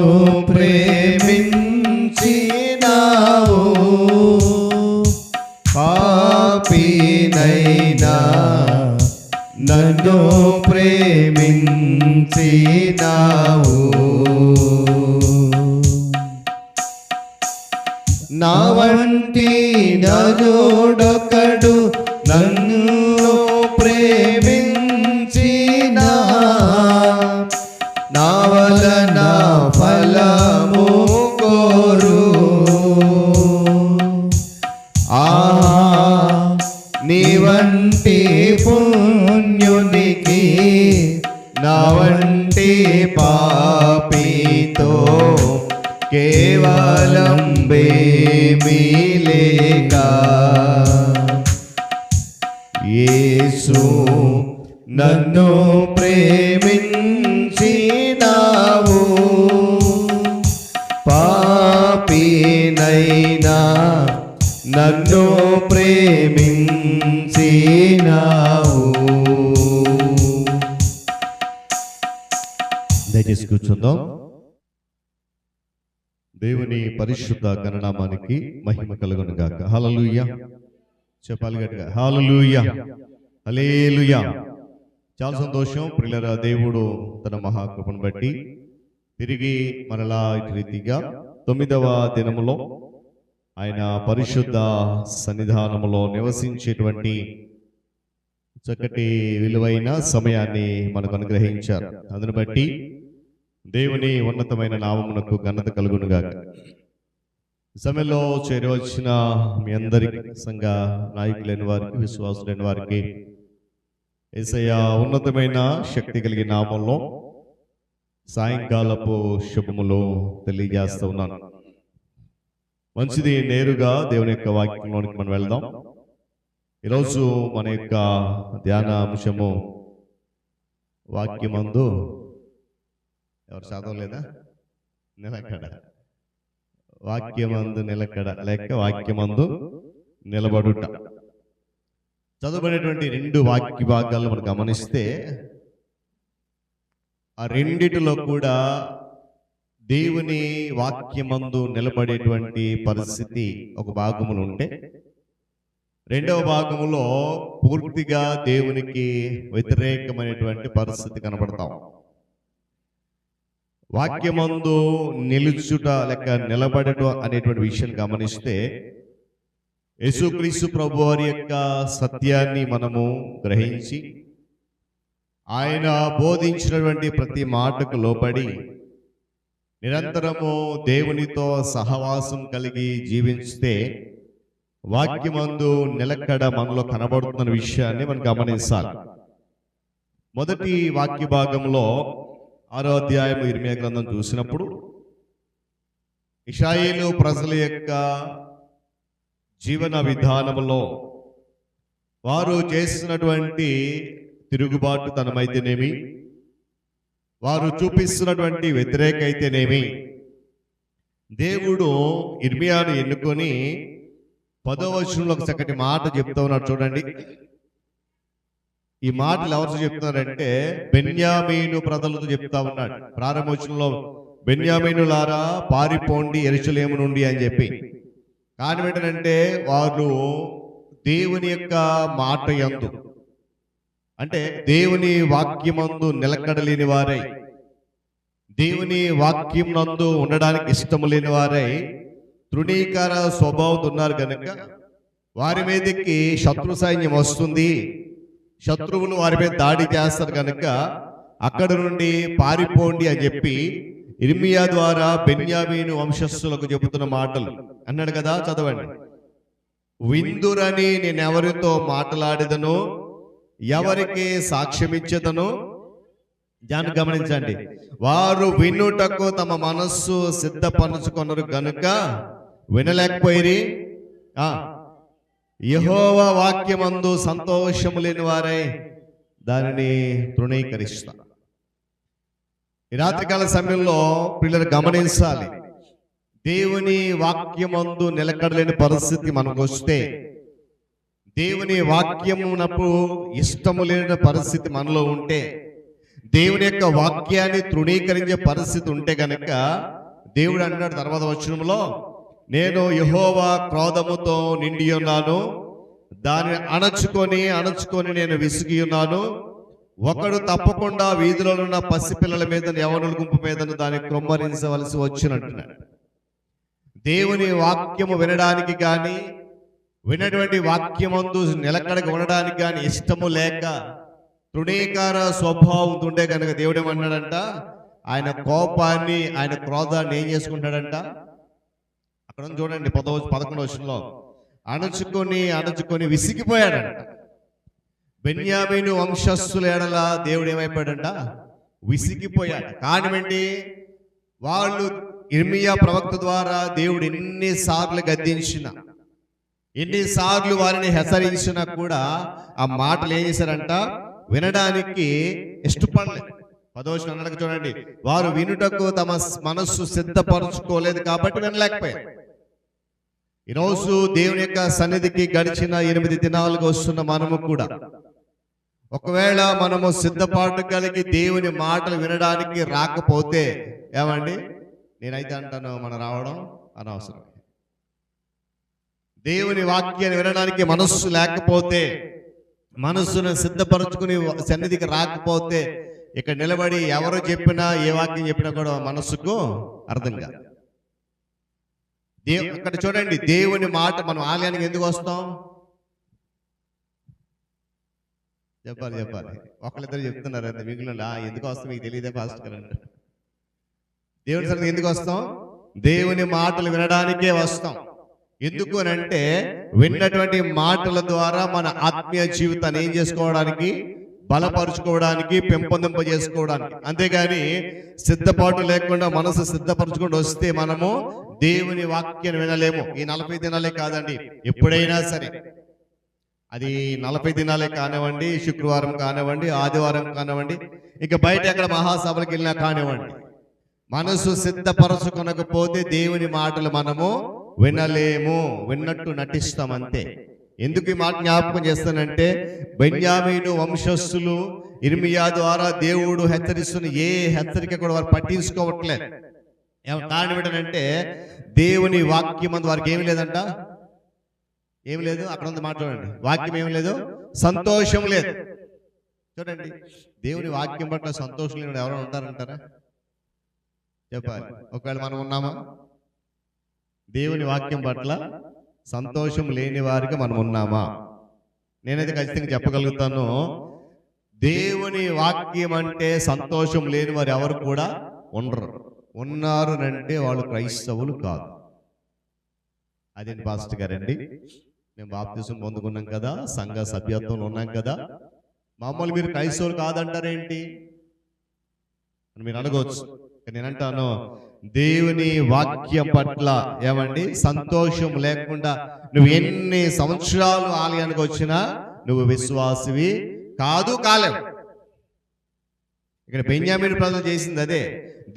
S1: ప్రేమించినావు పాపినైనా నన్ను ప్రేమించినావు నా వంటి నరుడొకడు నన్ను ప్రేమించిన నా వలన ఫలము కోరు నీ వంటి పుణ్యునికి నా వంటి పాపితో కేవలం బేమిలేక యేసు నన్ను ప్రేమించినావు పాపినైనా నన్ను ప్రేమించినావు. దయచేసి కూర్చుందాం. దేవుని పరిశుద్ధ గణనామానికి మహిమ కలుగును గాక. హల్లెలూయా. చెప్పాలి గట్టిగా, హల్లెలూయా, హల్లెలూయా. చాలా సంతోషం ప్రియులారా, దేవుడు తన మహాకృపను బట్టి తిరిగి మరలా ఇటు రీతిగా 9వ దినములో ఆయన పరిశుద్ధ సన్నిధానములో నివసించేటువంటి చక్కటి విలువైన సమయాన్ని మనకు అనుగ్రహించారు. అందును బట్టి దేవుని ఉన్నతమైన నామమునకు ఘనత కలుగునుగాక. సమయంలో చేరవచ్చిన మీ అందరికి, సంఘ నాయకులైన వారికి, విశ్వాసులైన వారికి యేసయ్య ఉన్నతమైన శక్తి కలిగిన నామంలో సాయంకాలపు శుభములు తెలియజేస్తూ ఉన్నాను. మంచిది, నేరుగా దేవుని యొక్క వాక్యంలోనికి మనం వెళ్దాం. ఈరోజు మన యొక్క ధ్యాన అంశము వాక్యమందు, ఎవరు చదవలేదా? నిలకడ. వాక్యమందు నిలకడ లేక వాక్యమందు నిలబడుట. చదవబడినటువంటి 2 వాక్య భాగాలు మనం గమనిస్తే ఆ రెండిటిలో కూడా దేవుని వాక్యమందు నిలబడేటువంటి పరిస్థితి ఒక భాగములు ఉంటే, రెండవ భాగములో పూర్తిగా దేవునికి వ్యతిరేకమైనటువంటి పరిస్థితి కనబడతాం. వాక్యమందు నిలుచుట లేక నిలబడటం అనేటువంటి విషయం గమనిస్తే, యేసుక్రీస్తు ప్రభువారి యొక్క సత్యాన్ని మనము గ్రహించి ఆయన బోధించినటువంటి ప్రతి మాటకు లోబడి నిరంతరము దేవునితో సహవాసం కలిగి జీవిస్తే వాక్యమందు నిలకడ మనలో కనబడుతున్న విషయాన్ని మనం గమనించాలి. మొదటి వాక్య భాగంలో 6వ అధ్యాయం ఇర్మియా గ్రంథం చూసినప్పుడు ఇశ్రాయేలు ప్రజల యొక్క జీవన విధానంలో వారు చేస్తున్నటువంటి తిరుగుబాటు తనమైతేనేమి, వారు చూపిస్తున్నటువంటి వ్యతిరేక అయితేనేమి, దేవుడు ఇర్మియాను ఎన్నుకొని 10వ వచనంలో ఒక చక్కటి మాట చెప్తా ఉన్నాడు. చూడండి, ఈ మాటలు ఎవరు చెప్తున్నారంటే బెన్యామీను ప్రజలతో చెప్తా ఉన్నాడు. ప్రారంభ వచనంలో బెన్యామీనులారా పారిపోండి యెరూషలేము నుండి అని చెప్పి, కానీ ఏంటంటే వారు దేవుని యొక్క మాట యందు, అంటే దేవుని వాక్యమందు నిలకడలేని వారై, దేవుని వాక్యం నందు ఉండడానికి ఇష్టము లేని వారై తృణీకార స్వభావంతో ఉన్నారు కనుక వారి మీదకి శత్రు సైన్యం వస్తుంది, శత్రువులు వారి మీద దాడి చేస్తారు కనుక అక్కడ నుండి పారిపోండి అని చెప్పి ఇర్మియా ద్వారా బెన్యామీను వంశస్థులకు చెబుతున్న మాటలు అన్నాడు కదా. చదవండి. విందురని నేను ఎవరితో మాట్లాడేదను, ఎవరికి సాక్ష్యమిచ్చేదను. దాన్ని గమనించండి. వారు వినుటకు తమ మనస్సు సిద్ధపరచుకొనరు గనుక వినలేకపోయిరి. యెహోవా వాక్యమందు సంతోషము లేని వారై దానిని తృణీకరిస్తా. ఈ రాత్రికాల సమయంలో పిల్లలు గమనించాలి, దేవుని వాక్యమందు నిలకడలేని పరిస్థితి మనకు వస్తే, దేవుని వాక్యమునకు ఇష్టము లేని పరిస్థితి మనలో ఉంటే, దేవుని యొక్క వాక్యాన్ని తృణీకరించే పరిస్థితి ఉంటే గనక దేవుడు అన్నాడు తర్వాత వచనంలో, నేను యెహోవా క్రోధముతో నిండి ఉన్నాను, దానిని అణచుకొని నేను విసిగి ఉన్నాను. ఒకడు తప్పకుండా వీధిలో ఉన్న పసిపిల్లల మీద యవ్వనుల గుంపు మీద దాన్ని క్రొమ్మరించవలసి వచ్చినట్టున్నాడు. దేవుని వాక్యము వినడానికి కానీ, వినటువంటి వాక్యమందు నిలకడగా ఉండడానికి కానీ ఇష్టము లేక తృణీకార స్వభావం ఉంటే కనుక దేవుడు ఏమన్నాడంట, ఆయన కోపాన్ని, ఆయన క్రోధాన్ని ఏం చేసుకుంటాడంట, అక్కడ చూడండి 11వ వచనంలో, అణచుకొని విసిగిపోయాడంట. బెన్యామీను వంశస్థుల ఎడల దేవుడు ఏమైపోయాడంట, విసిగిపోయాడు. కారణమేంటి, వాళ్ళు ఇర్మియా ప్రవక్త ద్వారా దేవుడు ఎన్నిసార్లు గద్దించిన, ఎన్నిసార్లు వారిని హెచ్చరించినా కూడా ఆ మాటలు ఏం చేశారంట, వినడానికి ఇష్టపడలేదు. 10వ వచనం అన్నట్టు చూడండి, వారు వినుటకు తమ మనస్సు సిద్ధపరచుకోలేదు కాబట్టి వినలేకపోయారు. ఈరోజు దేవుని యొక్క సన్నిధికి గడిచిన 8 దినాలుగా వస్తున్న మనము కూడా ఒకవేళ మనము సిద్ధపాటు కలిగి దేవుని మాటలు వినడానికి రాకపోతే, ఏమండి నేనైతే అంటాను, మనం రావడం అనవసరం. దేవుని వాక్యాన్ని వినడానికి మనస్సు లేకపోతే, మనస్సును సిద్ధపరచుకుని సన్నిధికి రాకపోతే, ఇక్కడ నిలబడి ఎవరు చెప్పినా ఏ వాక్యం చెప్పినా కూడా మనస్సుకు అర్థం కాదు. ఇక్కడ చూడండి, దేవుని మాట మనం ఆలయానికి ఎందుకు వస్తాం? చెప్పాలి ఒకళ్ళిద్దరు చెప్తున్నారు అంతే, మిగిలిన ఎందుకు వస్తాం మీకు తెలియదే పాస్టర్ అంటే. దేవుని సన్నిధికి ఎందుకు వస్తాం? దేవుని మాటలు వినడానికే వస్తాం. ఎందుకు అని అంటే, విన్నటువంటి మాటల ద్వారా మన ఆత్మీయ జీవితాన్ని ఏం చేసుకోవడానికి, బలపరుచుకోవడానికి, పెంపొందింపజేసుకోవడానికి. అంతేగాని సిద్ధపాటు లేకుండా మనసు సిద్ధపరచుకుంటూ వస్తే మనము దేవుని వాక్యాన్ని వినలేము. ఈ 40 దినాలే కాదండి, ఎప్పుడైనా సరే, అది 40 దినాలే కానివ్వండి, శుక్రవారం కానివ్వండి, ఆదివారం కానివ్వండి, ఇక బయట ఎక్కడ మహాసభలకు వెళ్ళినా కానివ్వండి, మనసు సిద్ధపరచుకొనకపోతే దేవుని మాటలు మనము వినలేము, విన్నట్టు నటిస్తామంతే. ఎందుకు ఈ మాట జ్ఞాపకం చేస్తానంటే, బెన్యామీను వంశస్థులు ఇర్మియా ద్వారా దేవుడు హెచ్చరిస్తున్న ఏ హెచ్చరిక కూడా వారు పట్టించుకోవట్లేదు. కారణం ఏంటంటే, దేవుని వాక్యం అందు వారికి ఏమి లేదంట, ఏమి లేదు. అక్కడ ఉంది మాట్లాడండి, వాక్యం ఏమి లేదు, సంతోషం లేదు. చూడండి, దేవుని వాక్యం పట్ల సంతోషం లేని ఎవరైనా ఉంటారంటారా? చెప్పాలి. ఒకవేళ మనం ఉన్నామా? దేవుని వాక్యం పట్ల సంతోషం లేని వారికి మనం ఉన్నామా? నేనైతే ఖచ్చితంగా చెప్పగలుగుతాను, దేవుని వాక్యం అంటే సంతోషం లేని వారు ఎవరు కూడా ఉండరు. ఉన్నారు అంటే వాళ్ళు క్రైస్తవులు కాదు. అదేంటి పాస్టర్ గారండి, మేము బాప్తిసం పొందుకున్నాం కదా, సంఘ సభ్యత్వంలో ఉన్నాం కదా, మామూలు మీరు క్రైస్తవులు కాదంటారేంటి అని మీరు అనగవచ్చు. నేనంటాను, దేవుని వాక్యం పట్ల ఏమండి సంతోషం లేకుండా నువ్వు ఎన్ని సంవత్సరాలు ఆలయానికి వచ్చినా నువ్వు విశ్వాసివి కాదు, కాలేవు. ఇక్కడ బెన్యామీను ప్రజలు చేసింది అదే.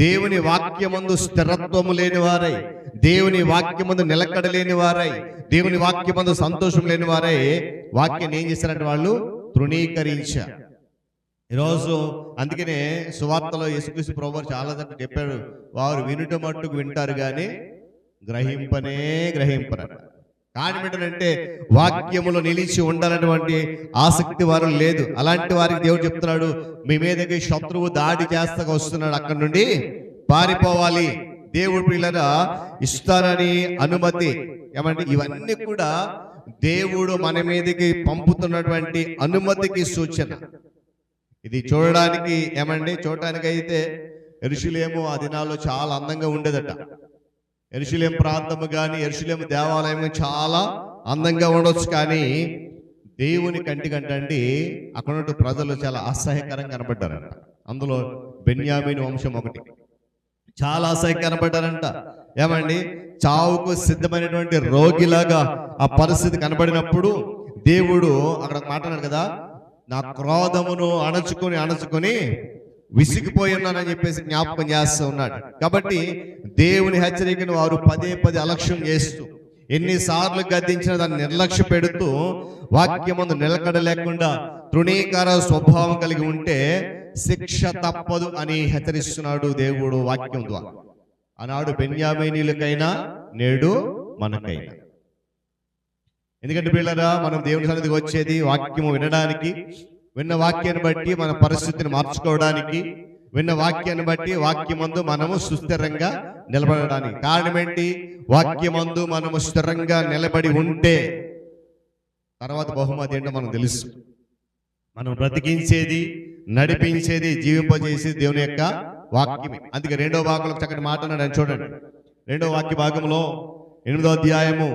S1: దేవుని వాక్యమందు స్థిరత్వము లేని వారై, దేవుని వాక్యమందు నిలకడ లేని వారై, దేవుని వాక్యమందు సంతోషం లేని వారై వాక్యాన్ని ఏం చేశారంటే వాళ్ళు తృణీకరించారు. ఈరోజు అందుకనే సువార్తలో యేసుక్రీస్తు ప్రభువు చాలా దగ్గర చెప్పాడు, వారు వినుట మట్టుకు వింటారు కానీ గ్రహింపరు. కారణం ఏంటంటే, వాక్యములో నిలిచి ఉండాలన్నటువంటి ఆసక్తి వారు లేదు. అలాంటి వారికి దేవుడు చెప్తున్నాడు, మీ మీదకి శత్రువు దాడి చేస్తా వస్తున్నాడు, అక్కడి నుండి పారిపోవాలి. దేవుడు పిల్లరా ఇస్తానని అనుమతి, ఏమంటే ఇవన్నీ కూడా దేవుడు మన మీదకి పంపుతున్నటువంటి అనుమతికి సూచన. ఇది చూడడానికి ఏమండి, చూడటానికి అయితే యెరూషలేము ఆ దినాల్లో చాలా అందంగా ఉండేదట. యెరూషలేం ప్రాంతము కానీ యెరూషలేం దేవాలయం చాలా అందంగా ఉండొచ్చు, కానీ దేవుని కంటికంటే అక్కడ ఉన్న ప్రజలు చాలా అసహ్యకరంగా కనబడ్డారంట. అందులో బెన్యామీను వంశం ఒకటి చాలా అసహ్యం కనబడ్డారంట. ఏమండి, చావుకు సిద్ధమైనటువంటి రోగిలాగా ఆ పరిస్థితి కనబడినప్పుడు దేవుడు అక్కడ మాట్లాడాడు కదా, నా క్రోధమును అణచుకొని విసిగిపోయి ఉన్నానని చెప్పేసి జ్ఞాపకం చేస్తూ ఉన్నాడు. కాబట్టి దేవుని హెచ్చరికను వారు పదే అలక్ష్యం చేస్తూ, ఎన్నిసార్లు గద్దించినా దాన్ని నిర్లక్ష్య పెడుతూ, వాక్యమందు నిలకడ లేకుండా తృణీకార స్వభావం కలిగి ఉంటే శిక్ష తప్పదు అని హెచ్చరిస్తున్నాడు దేవుడు వాక్యం ద్వారా. ఆనాడు బెన్యామీనీయులకైనా నేడు మనకైనా. ఎందుకంటే పిల్లరా, మనం దేవుని సన్నిధికి వచ్చేది వాక్యము వినడానికి, విన్న వాక్యాన్ని బట్టి మన పరిస్థితిని మార్చుకోవడానికి, విన్న వాక్యాన్ని బట్టి వాక్యమందు మనము సుస్థిరంగా నిలబడడానికి. కారణం ఏంటి? వాక్యమందు మనము స్థిరంగా నిలబడి ఉంటే తర్వాత బహుమతి ఏంటో మనం తెలుసు. మనం బ్రతికించేది, నడిపించేది, జీవింపజేసేది దేవుని యొక్క వాక్యమే. అందుకే 2వ భాగంలో చక్కటి మాట అన్నాడు చూడండి. 2వ వాక్య భాగంలో 8వ అధ్యాయము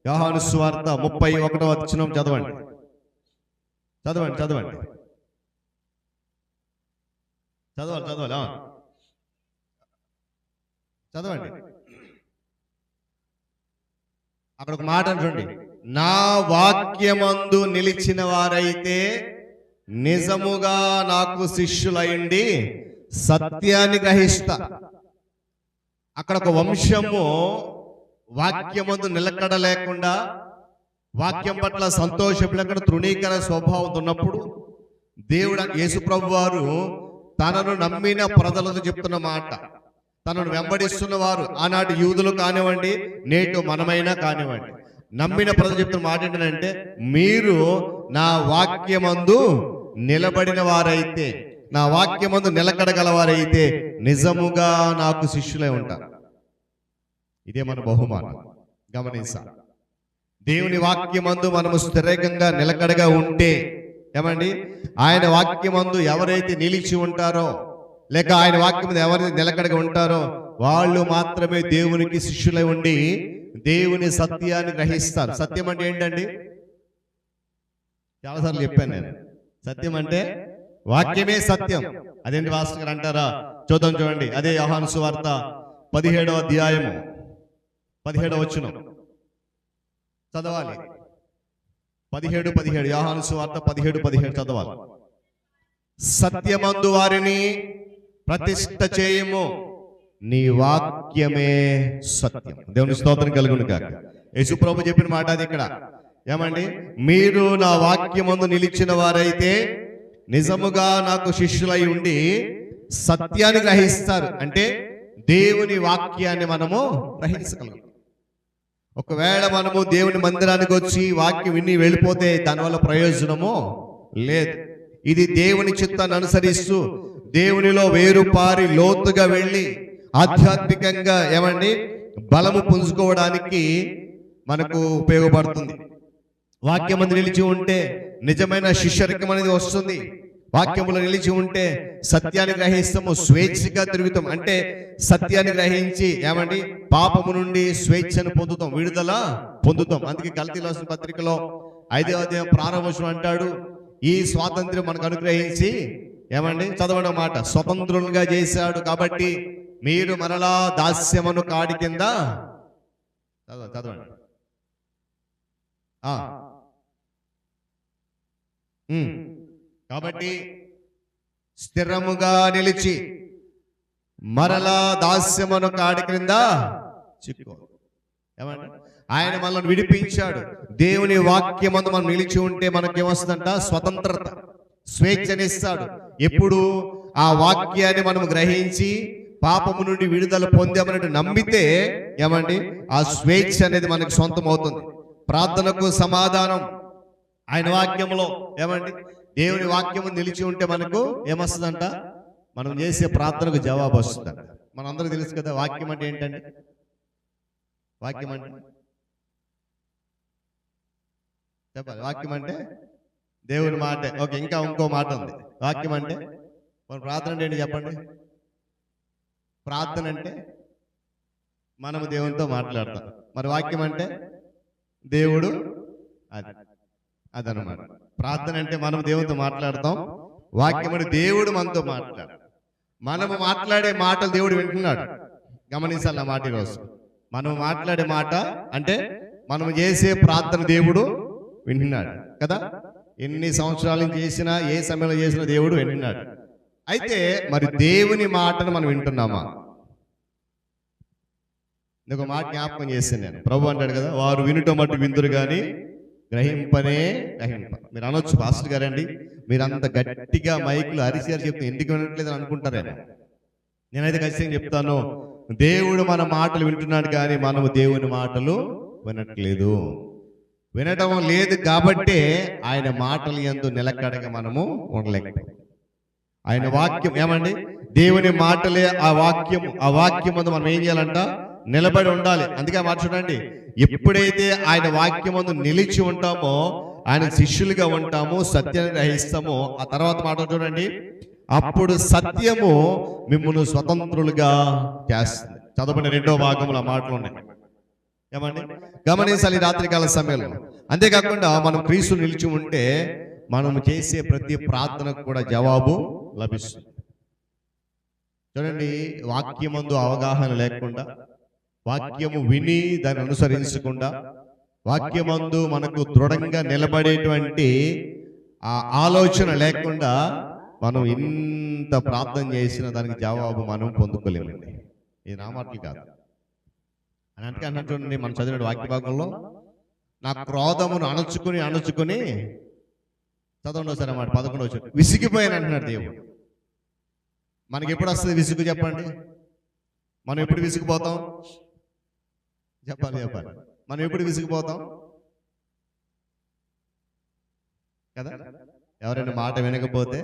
S1: యోహాను సువార్త 31వ వచనం చదవండి. చదవాలి. అక్కడ ఒక మాట చూడండి, నా వాక్యమందు నిలిచిన వారైతే నిజముగా నాకు శిష్యులైండి సత్యాన్ని గ్రహిస్తా. అక్కడ ఒక వంశము వాక్యమందు నిలకడ లేకుండా, వాక్యం పట్ల సంతోషం లేకుండా తృణీకర స్వభావం ఉన్నప్పుడు దేవుడు యేసుప్రభు వారు తనను నమ్మిన ప్రజలతో చెప్తున్న మాట, తనను వెంబడిస్తున్న వారు ఆనాటి యూదులు కానివ్వండి, నేటి మనమైనా కానివ్వండి, నమ్మిన ప్రజలు చెప్తున్న మాట ఏంటంటే, మీరు నా వాక్యమందు నిలబడిన వారైతే, నా వాక్యమందు నిలకడగలవారైతే నిజముగా నాకు శిష్యులై ఉంటారు. ఇదే మన బహుమానం. గమనించాలి. దేవుని వాక్యమందు మనము స్థిరంగా నిలకడగా ఉంటే, ఏమండి, ఆయన వాక్యమందు ఎవరైతే నిలిచి ఉంటారో, లేక ఆయన వాక్యం మీద ఎవరైతే నిలకడగా ఉంటారో వాళ్ళు మాత్రమే దేవునికి శిష్యులై ఉండి దేవుని సత్యాన్ని గ్రహిస్తారు. సత్యం అంటే ఏంటండి? చాలాసార్లు చెప్పాను నేను. సత్యం అంటే వాక్యమే సత్యం. అదేంటి మాస్టర్ గారు అంటారా? చూడండి. అదే యోహాను సువార్త 17వ అధ్యాయము 17వ వచనం చదవాలి. 17 యోహాను సువార్త 17 చదవాలి. సత్యమందు వారిని ప్రతిష్ఠ చేయము, నీ వాక్యమే సత్యం. దేవుని స్తోత్రం కలుగును గాక. యేసుప్రభు చెప్పిన మాట అది ఇక్కడ. ఏమండి, మీరు నా వాక్యమందు నిలిచిన వారైతే నిజముగా నాకు శిష్యులై ఉండి సత్యాన్ని గ్రహిస్తారు. అంటే దేవుని వాక్యాన్ని మనము గ్రహించగలం. ఒకవేళ మనము దేవుని మందిరానికి వచ్చి వాక్యం విని వెళ్ళిపోతే దానివల్ల ప్రయోజనము లేదు. ఇది దేవుని చిత్తాన్ని అనుసరిస్తూ దేవునిలో వేరుపారి లోతుగా వెళ్ళి ఆధ్యాత్మికంగా ఏమండి బలము పుంజుకోవడానికి మనకు ఉపయోగపడుతుంది. వాక్యము నిలిచి ఉంటే నిజమైన శిష్యరికం అనేది వస్తుంది. వాక్యములో నిలిచి ఉంటే సత్యాన్ని గ్రహిస్తాము, స్వేచ్ఛగా తిరుగుతాం. అంటే సత్యాన్ని గ్రహించి ఏమండి పాపము నుండి స్వేచ్ఛను పొందుతాం, విడుదల పొందుతాం. అందుకే గలతీయులకు రాసిన పత్రికలో 5వ అధ్యాయం ప్రారంభం అంటాడు, ఈ స్వాతంత్ర్యం మనకు అనుగ్రహించి ఏమండి చదవడం మాట స్వతంత్రులుగా చేశాడు. కాబట్టి మీరు మరలా దాస్యమును కాడి కింద చదవండి. కాబట్టి స్థిరముగా నిలిచి మరలా దాస్యమును కాడి క్రింద చిక్కు. ఏమంటే ఆయన మనల్ని విడిపించాడు. దేవుని వాక్యమందు మనం నిలిచి ఉంటే మనకేమొస్తుందంట? స్వతంత్రత, స్వేచ్ఛనిస్తాడు. ఎప్పుడు ఆ వాక్యాన్ని మనం గ్రహించి పాపము నుండి విడుదల పొందామన్నట్టు నమ్మితే ఏమండి ఆ స్వేచ్ఛ అనేది మనకు సొంతం అవుతుంది. ప్రార్థనకు సమాధానం ఆయన వాక్యంలో. ఏమండి దేవుని వాక్యము నిలిచి ఉంటే మనకు ఏమొస్తుందంట? మనం చేసే ప్రార్థనకు జవాబు వస్తుందంట. మనందరికీ తెలుసు కదా వాక్యం అంటే ఏంటండి? వాక్యం అంటే చెప్పాలి. వాక్యం అంటే దేవుని మాట. ఓకే, ఇంకా ఇంకో మాట ఉంది. వాక్యం అంటే మన ప్రార్థన అంటే ఏంటి చెప్పండి? ప్రార్థన అంటే మనము దేవునితో మాట్లాడతాం. మరి వాక్యం అంటే దేవుడు, అదనమాట. ప్రార్థన అంటే మనం దేవునితో మాట్లాడతాం, వాక్యం అంటే దేవుడు మనతో మాట్లాడు. మనము మాట్లాడే మాటలు దేవుడు వింటున్నాడు. గమనించాలి ఆ మాట ఈరోజు. మనం మాట్లాడే మాట అంటే మనం చేసే ప్రార్థన దేవుడు వింటున్నాడు కదా. ఎన్ని సంవత్సరాల నుంచి చేసినా, ఏ సమయంలో చేసినా దేవుడు వింటున్నాడు. అయితే మరి దేవుని మాటను మనం వింటున్నామా? ఒక మాట జ్ఞాపకం చేశాను నేను. ప్రభు అంటాడు కదా, వారు వినుట మట్టు విందురు కానీ గ్రహింపనే గ్రహింప. మీరు అనొచ్చు, పాస్టర్ గారండి మీరు అంత గట్టిగా మైకులు అరిసి చెప్తే ఎందుకు వినట్లేదు అని అనుకుంటారేమో. నేనైతే ఖచ్చితంగా చెప్తాను, దేవుడు మన మాటలు వింటున్నాడు కానీ మనము దేవుని మాటలు వినట్లేదు. వినటం లేదు కాబట్టే ఆయన మాటలు యందు నిలకడగా మనము ఉండలేకపోయాం. ఆయన వాక్యం ఏమండి, దేవుని మాటలే ఆ వాక్యం ముందు మనం ఏం చేయాలంట, నిలబడి ఉండాలి. అందుకే మాట చూడండి, ఎప్పుడైతే ఆయన వాక్యం ముందు నిలిచి ఉంటామో ఆయన శిష్యులుగా ఉంటాము, సత్యాన్ని గ్రహిస్తామో, ఆ తర్వాత మాట చూడండి, అప్పుడు సత్యము మిమ్మల్ని స్వతంత్రులుగా చేస్తుంది. చదవబడిన 2వ భాగంలో మాటలు ఉన్నాయి. ఏమండి గమనించాలి రాత్రికాల సమయంలో. అంతేకాకుండా మనం క్రీస్తు నిలిచి ఉంటే మనం చేసే ప్రతి ప్రార్థనకు కూడా జవాబు లభిస్తుంది. చూడండి, వాక్యమందు అవగాహన లేకుండా, వాక్యము విని దాన్ని అనుసరించకుండా, వాక్యమందు మనకు దృఢంగా నిలబడేటువంటి ఆ ఆలోచన లేకుండా మనం ఎంత ప్రార్థన చేసినా దానికి జవాబు మనం పొందుకోలేమండి. ఇది నా మాటలు కాదు. అని అంటే అన్నట్టు చూడండి, మనం చదివిన వాక్య భాగంలో నా క్రోధమును అణుచుకుని చదవండి ఒకసారి మాట 11 విసిగిపోయాను అంటున్నాడు దేవుడు. మనకి ఎప్పుడు వస్తుంది విసుగు చెప్పండి? మనం ఎప్పుడు విసిగిపోతాం? చెప్పాలి మనం ఎప్పుడు విసిగిపోతాం కదా. ఎవరైనా మాట వినకపోతే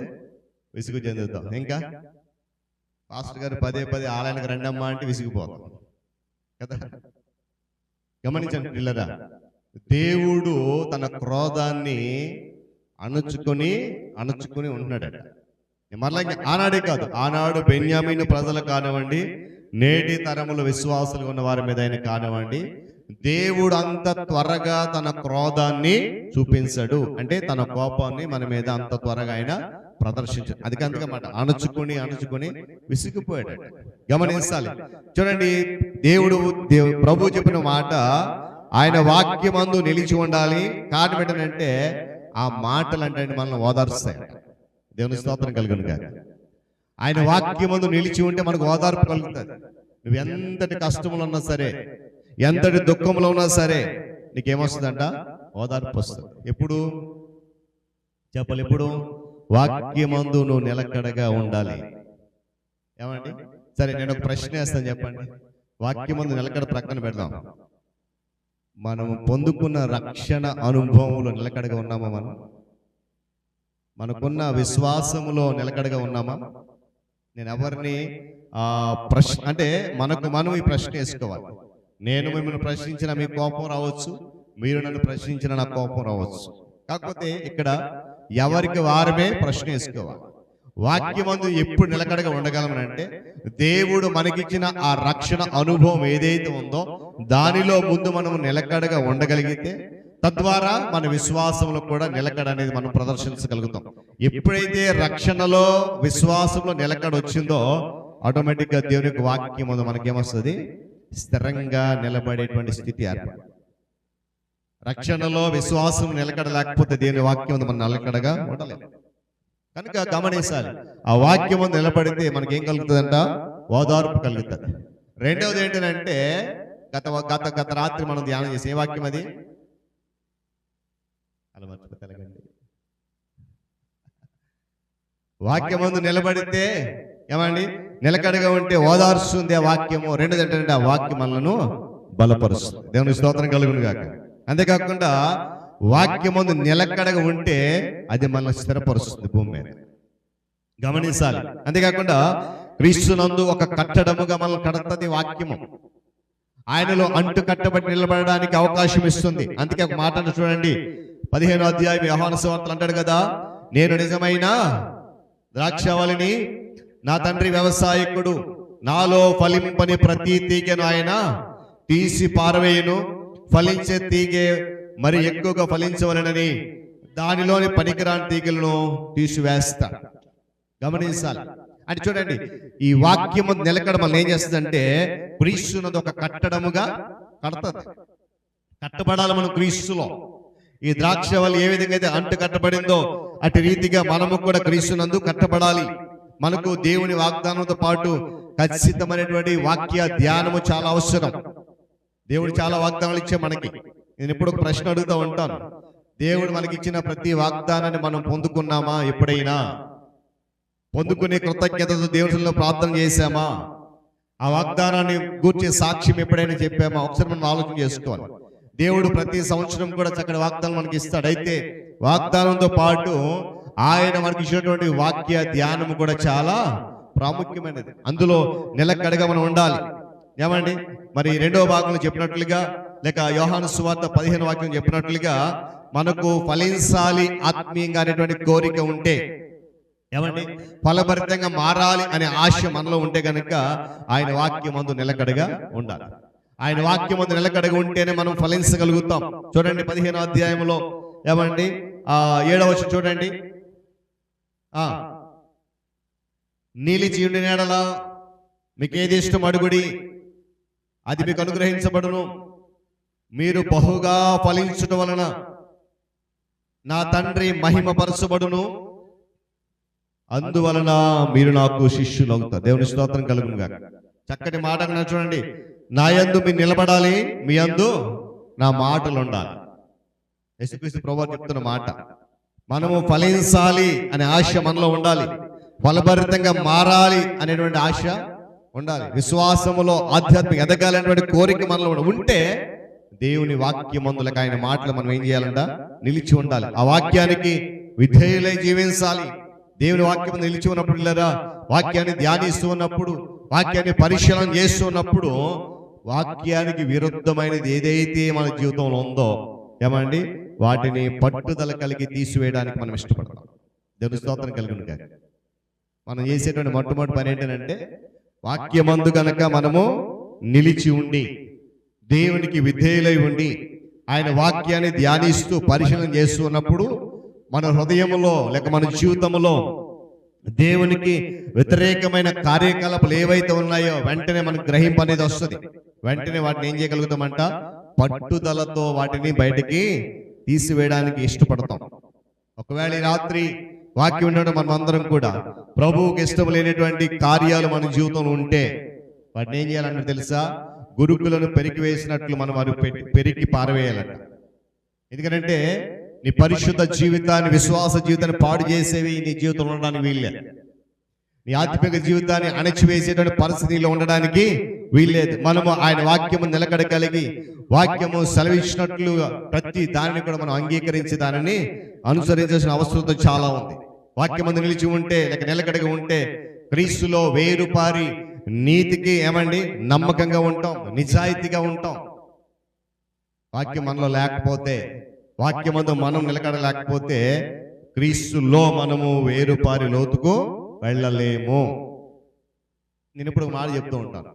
S1: విసుగు చెందుతాం. ఇంకా పాస్టర్ గారు పదే ఆలయానికి రండమ్మా అంటే విసిగిపోతాం కదా. గమనించండి పిల్లరా, దేవుడు తన క్రోధాన్ని అణుచుకొని ఉంటున్నాడట. మరలా ఆనాడే కాదు, ఆనాడు బెన్యామీను ప్రజలు కానివ్వండి, నేటి తరములు విశ్వాసులు ఉన్న వారి మీద ఆయన కానివ్వండి, దేవుడు అంత త్వరగా తన క్రోధాన్ని చూపించాడు. అంటే తన కోపాన్ని మన మీద అంత త్వరగా ఆయన ప్రదర్శించాడు. అందుకే మాట అణుచుకొని విసిగిపోయాడు. గమనించాలి చూడండి, ప్రభు చెప్పిన మాట ఆయన వాక్యమందు నిలిచి ఉండాలి. కారణం ఏంటంటే ఆ మాటలు అంటే మనల్ని ఓదార్స్తాయి. దేవుని స్తోత్రం కలుగును గాక. ఆయన వాక్యమందు నిలిచి ఉంటే మనకు ఓదార్పు కలుగుతుంది. నువ్వు ఎంతటి కష్టంలో ఉన్నా సరే, ఎంతటి దుఃఖంలో ఉన్నా సరే నీకేమొస్తుందంట? ఓదార్పు వస్తుంది. ఎప్పుడు చెప్పాలి? ఎప్పుడు? వాక్యమందు నువ్వు నిలకడగా ఉండాలి. ఏమండి? సరే, నేను ఒక ప్రశ్న వేస్తాను, చెప్పండి. వాక్యమందు నిలకడ ప్రక్కన పెడదాం. మనం పొందుకున్న రక్షణ అనుభవంలో నిలకడగా ఉన్నామా? మనకున్న విశ్వాసములో నిలకడగా ఉన్నామా? నేను ఎవరిని అంటే మనం ఈ ప్రశ్న వేసుకోవాలి. నేను మిమ్మల్ని ప్రశ్నించిన మీ కోపం రావచ్చు, మీరు నన్ను ప్రశ్నించిన నా కోపం రావచ్చు. కాకపోతే ఇక్కడ ఎవరికి వారమే ప్రశ్న వేసుకోవాలి. వాక్యమందు ఎప్పుడు నిలకడగా ఉండగలమనంటే దేవుడు మనకిచ్చిన ఆ రక్షణ అనుభవం ఏదైతే ఉందో దానిలో ముందు మనం నిలకడగా ఉండగలిగితే తద్వారా మన విశ్వాసంలో కూడా నిలకడ అనేది మనం ప్రదర్శించగలుగుతాం. ఎప్పుడైతే రక్షణలో విశ్వాసంలో నిలకడ వచ్చిందో ఆటోమేటిక్గా దేవుని యొక్క వాక్యం ముందు మనకేమొస్తుంది? స్థిరంగా నిలబడేటువంటి స్థితి ఏర్పడు. రక్షణలో విశ్వాసం నిలకడ లేకపోతే దేవుని వాక్యం ముందు మనం నిలకడగా ఉండలేదు. కనుక గమనించాలి, ఆ వాక్యం ముందు నిలబడితే మనకేం కలుగుతుందంట? ఓదార్పు కలుగుతుంది. రెండవది ఏంటంటే గత రాత్రి మనం ధ్యానం చేసే ఏ వాక్యం అది? అలా మర్చిపోతలేకండి. వాక్యం ముందు నిలబడితే ఏమండి? నిలకడగా ఉంటే ఓదార్స్తుంది ఆ వాక్యము. రెండోది ఏంటంటే ఆ వాక్యం మనలను బలపరుస్తుంది. దేవుని స్తోత్రం కలుగును గాక. అంతేకాకుండా వాక్యం ముందు నిలకడగా ఉంటే అది మనల్ని స్థిరపరుస్తుంది భూమి మీద. గమనించాలి. అంతేకాకుండా క్రీస్తునందు ఒక కట్టడముగా మనల్ని కడుతుంది వాక్యము. ఆయనలో అంటు కట్టబడి నిలబడడానికి అవకాశం ఇస్తుంది. అందుకే ఒక మాట చూడండి, 15వ అధ్యాయం యోహాను సువార్తలో అంటాడు కదా, నేను నిజమైన ద్రాక్షావళిని, నా తండ్రి వ్యవసాయకుడు, నాలో ఫలింపని ప్రతి తీగను ఆయన తీసి పారవేయును, ఫలించే తీగే మరి ఎక్కువగా ఫలించవలనని దానిలోని పనికిరాని తీగలను తీసివేస్తా. గమనించాలి. అంటే చూడండి, ఈ వాక్యము నిలకడ మనల్ని ఏం చేస్తుందంటే క్రీస్తున్నది ఒక కట్టడముగా కడతది. కట్టబడాలి మనం క్రీస్తులో. ఈ ద్రాక్ష వల్ల ఏ విధంగా అయితే అంటు కట్టబడిందో అటు రీతిగా మనము కూడా క్రీస్తునందు కట్టబడాలి. మనకు దేవుని వాగ్దానంతో పాటు ఖచ్చితమైనటువంటి వాక్య ధ్యానము చాలా అవసరం. దేవుడు చాలా వాగ్దానాలు ఇచ్చే మనకి. నేను ఎప్పుడు ఒక ప్రశ్న అడుగుతూ ఉంటాను, దేవుడు మనకి ఇచ్చిన ప్రతి వాగ్దానాన్ని మనం పొందుకున్నామా? ఎప్పుడైనా పొందుకునే కృతజ్ఞతతో దేవుడిలో ప్రార్థన చేశామా? ఆ వాగ్దానాన్ని గూర్చే సాక్ష్యం ఎప్పుడైనా చెప్పామా? ఒకసారి మనం ఆలోచన చేసుకోవాలి. దేవుడు ప్రతి సంవత్సరం కూడా చక్కటి వాగ్దానం మనకి ఇస్తాడు. అయితే వాగ్దానంతో పాటు ఆయన మనకి ఇచ్చినటువంటి వాక్య ధ్యానం కూడా చాలా ప్రాముఖ్యమైనది. అందులో నిలకడగా మనం ఉండాలి. ఏమండి, మరి 2వ భాగంలో చెప్పినట్లుగా, లేక యోహాను సువార్త 15 వాక్యం చెప్పినట్లుగా, మనకు ఫలించాలి ఆత్మీయంగా అనేటువంటి కోరిక ఉంటే, ఏమండి ఫలభరితంగా మారాలి అనే ఆశ మనలో ఉంటే గనక ఆయన వాక్యమందు నిలకడగా ఉండాలి. ఆయన వాక్యమందు నిలకడగా ఉంటేనే మనం ఫలించగలుగుతాం. చూడండి 15వ అధ్యాయంలో ఏమండి 7వ వచనం చూడండి. నిలిచి ఉండిన యెడల మీకు ఏది ఇష్టం అడుగుడి, అది మీకు అనుగ్రహించబడును. మీరు బహుగా ఫలించడం వలన నా తండ్రి మహిమపరచబడును. అందువలన మీరు నాకు శిష్యులు అవుతారు. దేవుని స్తోత్రం కలుగును గాక. చక్కటి మాట అన్నారు చూడండి. నా యందు మీరు నిలబడాలి, మీ యందు నా మాటలు ఉండాలి. యేసుక్రీస్తు ప్రభువు చెప్తున్న మాట. మనము ఫలించాలి అనే ఆశ మనలో ఉండాలి. ఫలభరితంగా మారాలి అనేటువంటి ఆశ ఉండాలి. విశ్వాసములో ఆధ్యాత్మిక ఎదగాలనేటువంటి కోరిక మనలో ఉంటే దేవుని వాక్యమందులకు ఆయన మాటలు మనం ఏం చేయాలంట? నిలిచి ఉండాలి. ఆ వాక్యానికి విధేయులై జీవించాలి. దేవుని వాక్యం నిలిచి ఉన్నప్పుడు, లేదా వాక్యాన్ని ధ్యానిస్తూ ఉన్నప్పుడు, వాక్యాన్ని పరిశీలన చేస్తూ ఉన్నప్పుడు, వాక్యానికి విరుద్ధమైనది ఏదైతే మన జీవితంలో ఉందో ఏమండి వాటిని పట్టుదల కలిగి తీసివేయడానికి మనం ఇష్టపడతాం. దేవుని స్తోత్రం కలుగును గాక. మనం చేసేటువంటి మొట్టమొదటి పని ఏంటంటే వాక్యమందు గనక మనము నిలిచి ఉండి, దేవునికి విధేయులై ఉండి, ఆయన వాక్యాన్ని ధ్యానిస్తూ పరిశీలన చేస్తూ ఉన్నప్పుడు మన హృదయంలో లేక మన జీవితంలో దేవునికి వ్యతిరేకమైన కార్యకలాపాలు ఏవైతే ఉన్నాయో వెంటనే మనకు గ్రహింపు అనేది వస్తుంది. వెంటనే వాటిని ఏం చేయగలుగుతామంట? పట్టుదలతో వాటిని బయటికి తీసివేయడానికి ఇష్టపడతాం. ఒకవేళ ఈ రాత్రి వాక్యం ఉండడం మనం అందరం కూడా ప్రభువుకి ఇష్టం లేనటువంటి కార్యాలు మన జీవితంలో ఉంటే వాటిని ఏం చేయాలంటే తెలుసా? గురుకులను పెరికి వేసినట్లు మనం వారు పెరికి పారవేయాలంట. ఎందుకంటే నీ పరిశుద్ధ జీవితాన్ని, విశ్వాస జీవితాన్ని పాడు చేసేవి నీ జీవితంలో ఉండడానికి వీల్లేదు. నీ ఆత్మిక జీవితాన్ని అణచివేసేటువంటి పరిస్థితిలో ఉండడానికి వీల్లేదు. మనము ఆయన వాక్యము నిలకడ కలిగి, వాక్యము సెలవిచ్చినట్లు ప్రతి దానిని కూడా మనం అంగీకరించి దానిని అనుసరించాల్సిన అవసరం చాలా ఉంది. వాక్యమందు నిలిచి ఉంటే లేక నిలకడగా ఉంటే క్రీస్తులో వేరుపారి నీతికి ఏమండి నమ్మకంగా ఉంటాం, నిజాయితీగా ఉంటాం. వాక్యం మనలో లేకపోతే, వాక్యమందు మనం నిలకడ లేకపోతే క్రీస్తులో మనము వేరుపారి లోతుకు వెళ్ళలేము. నేను ఇప్పుడు మాట చెప్తూ ఉంటాను.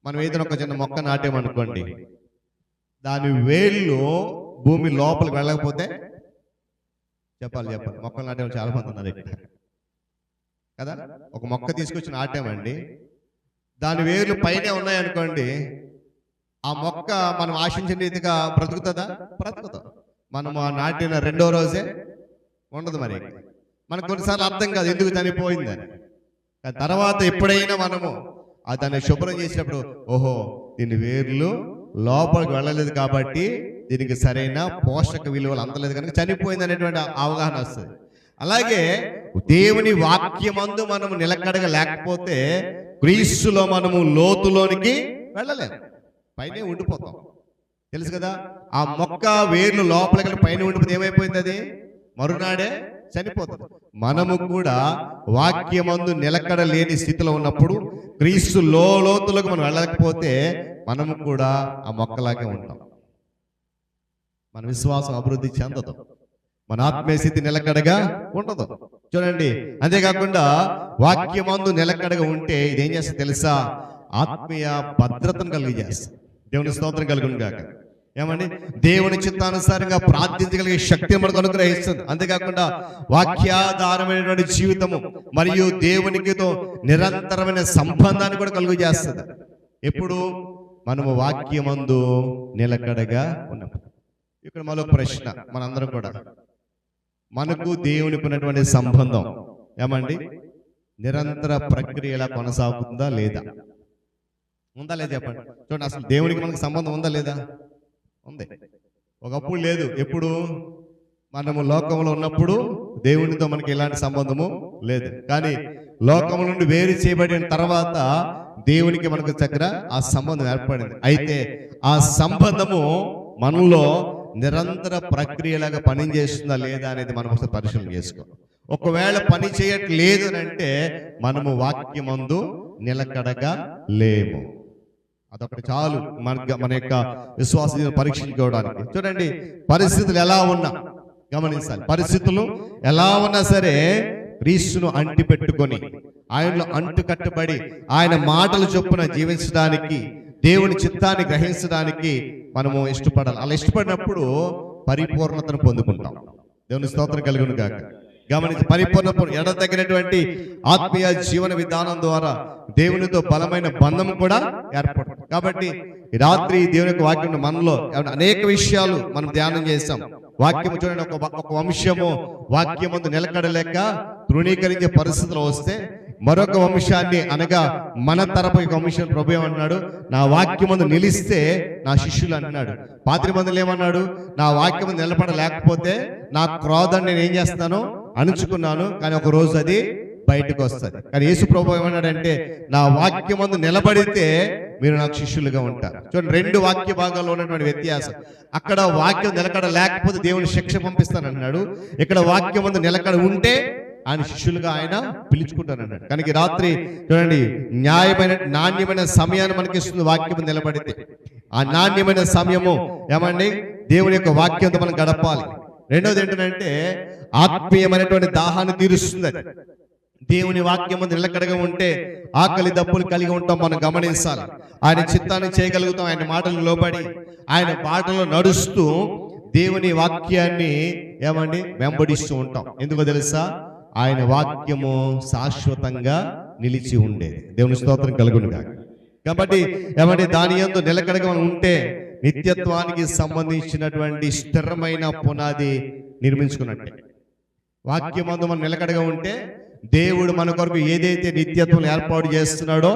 S1: మనం ఏదైనా ఒక చిన్న మొక్క నాటామనుకోండి, దాని వేళ్ళు భూమి లోపలికి వెళ్ళకపోతే చెప్పాలి మొక్కలు నాటేవాళ్ళు చాలా మంది ఉన్నారు ఇక్కడ కదా. ఒక మొక్క తీసుకొచ్చి నాటామండి, దాని వేర్లు పైనే ఉన్నాయనుకోండి, ఆ మొక్క మనం ఆశించిన రీతిగా బ్రతుకుతుందా? బ్రతుకుతాం. మనం నాటిన 2వ రోజే ఉండదు. మరి మనకు కొన్నిసార్లు అర్థం కాదు ఎందుకు చనిపోయిందని. తర్వాత ఎప్పుడైనా మనము దాన్ని శుభ్రం చేసినప్పుడు, ఓహో దీని వేర్లు లోపలికి వెళ్ళలేదు కాబట్టి దీనికి సరైన పోషక విలువలు అందలేదు కనుక చనిపోయింది అనేటువంటి అవగాహన వస్తుంది. అలాగే దేవుని వాక్యమందు మనము నిలకడగా లేకపోతే క్రీస్తులో మనము లోతులోనికి వెళ్ళలేము, పైనే ఉండిపోతాం. తెలుసు కదా, ఆ మొక్క వేర్లు లోపలికి పైన ఉండిపోతే ఏమైపోయింది? అది మరునాడే చనిపోతుంది. మనము కూడా వాక్యమందు నిలకడ లేని స్థితిలో ఉన్నప్పుడు, క్రీస్తు లోతులకు మనం వెళ్ళకపోతే మనము కూడా ఆ మొక్కలాగే ఉంటాం. మన విశ్వాసం అభివృద్ధి చెందదు, మన ఆత్మీయ స్థితి నిలకడగా ఉండదు. చూడండి, అంతేకాకుండా వాక్యమందు నిలకడగా ఉంటే ఇది ఏం చేస్తే తెలుసా? ఆత్మీయ భద్రతను కలిగజేస్తుంది. దేవుని స్తోత్రం కలుగును గాక. ఏమండి దేవుని చిత్తానుసారంగా ప్రార్థించగలిగే శక్తిని మనకు అనుగ్రహిస్తుంది. అంతేకాకుండా వాక్యాధారమైనటువంటి జీవితము మరియు దేవునికితో నిరంతరమైన సంబంధాన్ని కూడా కలుగు చేస్తుంది. ఎప్పుడు మనము వాక్యమందు నిలకడగా ఉన్నప్పుడు. ఇక్కడ మరో ప్రశ్న, మనందరం కూడా మనకు దేవునికి ఉన్నటువంటి సంబంధం ఏమండి నిరంతర ప్రక్రియ ఎలా కొనసాగుతుందా లేదా? ఉందా లేదా చెప్పండి. చూడండి, అసలు దేవునికి మనకు సంబంధం ఉందా లేదా? ఉంది. ఒకప్పుడు లేదు. ఎప్పుడు మనము లోకంలో ఉన్నప్పుడు దేవునితో మనకి ఎలాంటి సంబంధము లేదు. కానీ లోకము నుండి వేరు చేయబడిన తర్వాత దేవునికి మనకు దగ్గర ఆ సంబంధం ఏర్పడింది. అయితే ఆ సంబంధము మనలో నిరంతర ప్రక్రియలాగా పనిచేస్తుందా లేదా అనేది మనం ఒకసారి పరిశీలన చేసుకోవాలి. ఒకవేళ పని చేయట్లేదు అని అంటే మనము వాక్యమందు నిలకడగా లేము. అదొకటి చాలు మన యొక్క విశ్వాస పరీక్షించుకోవడానికి. చూడండి, పరిస్థితులు ఎలా ఉన్నా గమనించాలి. పరిస్థితులు ఎలా ఉన్నా సరే క్రీస్తును అంటి పెట్టుకొని ఆయనలో అంటు కట్టబడి ఆయన మాటలు చొప్పున జీవించడానికి, దేవుని చిత్తాన్ని గ్రహించడానికి మనము ఇష్టపడాలి. అలా ఇష్టపడినప్పుడు పరిపూర్ణతను పొందుకుంటాం. దేవుని స్తోత్రం కలుగును గాక. గమనించి పరిపూర్ణ ఎడతగినటువంటి ఆత్మీయ జీవన విధానం ద్వారా దేవునితో బలమైన బంధం కూడా ఏర్పడుతుంది. కాబట్టి ఈ రాత్రి దేవుని యొక్క వాక్యం మనలో అనేక విషయాలు మనం ధ్యానం చేస్తాం. వాక్యము చూడండి, ఒక వంశము వాక్యమందు నిలకడలేక తృణీకరించే పరిస్థితులు వస్తే మరొక వంశాన్ని అనగా మన తరపు వంశం ప్రభు ఏమన్నాడు? నా వాక్యమందు నిలిస్తే నా శిష్యులు అన్నాడు. పాత్రి మందులు ఏమన్నాడు? నా వాక్యము నిలబడలేకపోతే నా క్రోధాన్ని నేను ఏం చేస్తాను? అణుచుకున్నాను, కానీ ఒక రోజు అది బయటకు వస్తుంది. కానీ యేసు ప్రభు ఏమన్నాడంటే నా వాక్యమందు నిలబడితే మీరు నాకు శిష్యులుగా ఉంటారు. చూడండి, రెండు వాక్య భాగాల్లో ఉన్నటువంటి వ్యత్యాసం. అక్కడ వాక్యం నిలకడ లేకపోతే దేవుని శిక్ష పంపిస్తానన్నాడు. ఇక్కడ వాక్యమందు నిలకడ ఉంటే ఆయన శిష్యులుగా ఆయన పిలుచుకుంటానన్నాడు. కనుక రాత్రి చూడండి, నాణ్యమైన సమయాన్ని మనకి ఇస్తుంది వాక్యం నిలబడితే. ఆ నాణ్యమైన సమయము ఏమండి దేవుని యొక్క వాక్యంతో మనం గడపాలి. రెండోది ఏంటంటే ఆత్మీయమైనటువంటి దాహాన్ని తీరుస్తుంది. దేవుని వాక్యం నిలకడగా ఉంటే ఆకలి దప్పులు కలిగి ఉంటాం. మనం గమనించాలి. ఆయన చిత్తాన్ని చేయగలుగుతాం. ఆయన మాటలు లోబడి ఆయన బాటలో నడుస్తూ దేవుని వాక్యాన్ని ఏమండి వెంబడిస్తూ ఉంటాం. ఎందుకో తెలుసా? ఆయన వాక్యము శాశ్వతంగా నిలిచి ఉండేది. దేవుని స్తోత్రం కలుగును గాక. కాబట్టి ఏమంటే దాని యందు నిలకడగా మనం ఉంటే నిత్యత్వానికి సంబంధించినటువంటి స్థిరమైన పునాది నిర్మించుకున్నట్టే. వాక్యమందు మనం నిలకడగా ఉంటే దేవుడు మన కొరకు ఏదైతే నిత్యత్వం ఏర్పాటు చేస్తున్నాడో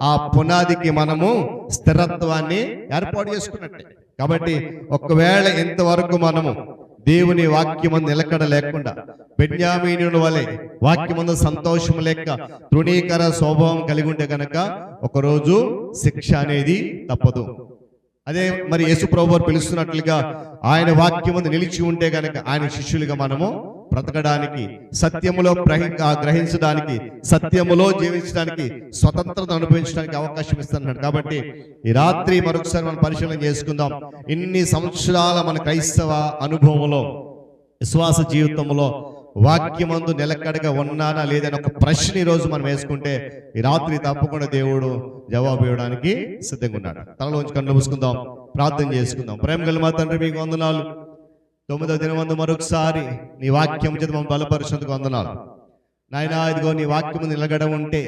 S1: ఆ పునాదికి మనము స్థిరత్వాన్ని ఏర్పాటు చేసుకున్నట్టే. కాబట్టి ఒకవేళ ఇంతవరకు మనము దేవుని వాక్యమందు నిలకడ లేకుండా బెన్యామీనుల వలె వాక్యమందు సంతోషం లేక తృణీకర స్వభావం కలిగి ఉంటే గనక ఒకరోజు శిక్ష అనేది తప్పదు. అదే మరి యేసు ప్రభువు పిలుస్తున్నట్లుగా ఆయన వాక్యమందు నిలిచి ఉంటే గనక ఆయన శిష్యులుగా మనము బ్రతకడానికి, సత్యములో గ్రహించడానికి, సత్యములో జీవించడానికి, స్వతంత్రత అనుభవించడానికి అవకాశం ఇస్తున్నాడు. కాబట్టి ఈ రాత్రి మరొకసారి మనం పరిశీలన చేసుకుందాం. ఇన్ని సంవత్సరాల మన క్రైస్తవ అనుభవంలో, విశ్వాస జీవితంలో వాక్యమందు నిలకడగా ఉన్నానా లేదని ఒక ప్రశ్న ఈ రోజు మనం వేసుకుంటే ఈ రాత్రి తప్పకుండా దేవుడు జవాబు ఇవ్వడానికి సిద్ధంగా ఉన్నాడు. తనలో ఉంచి కళ్ళు మూసుకుందాం, ప్రార్థన చేసుకుందాం. ప్రేమ గల మా తండ్రి, మీకు వందనాలు. 9వ దినమందు మరొకసారి నీ వాక్యం చేత మమ్మల్ని బలపరిచినందుకు వందనాలు నాయనా. ఇదిగో నీ వాక్యం నిలకడ ఉంటే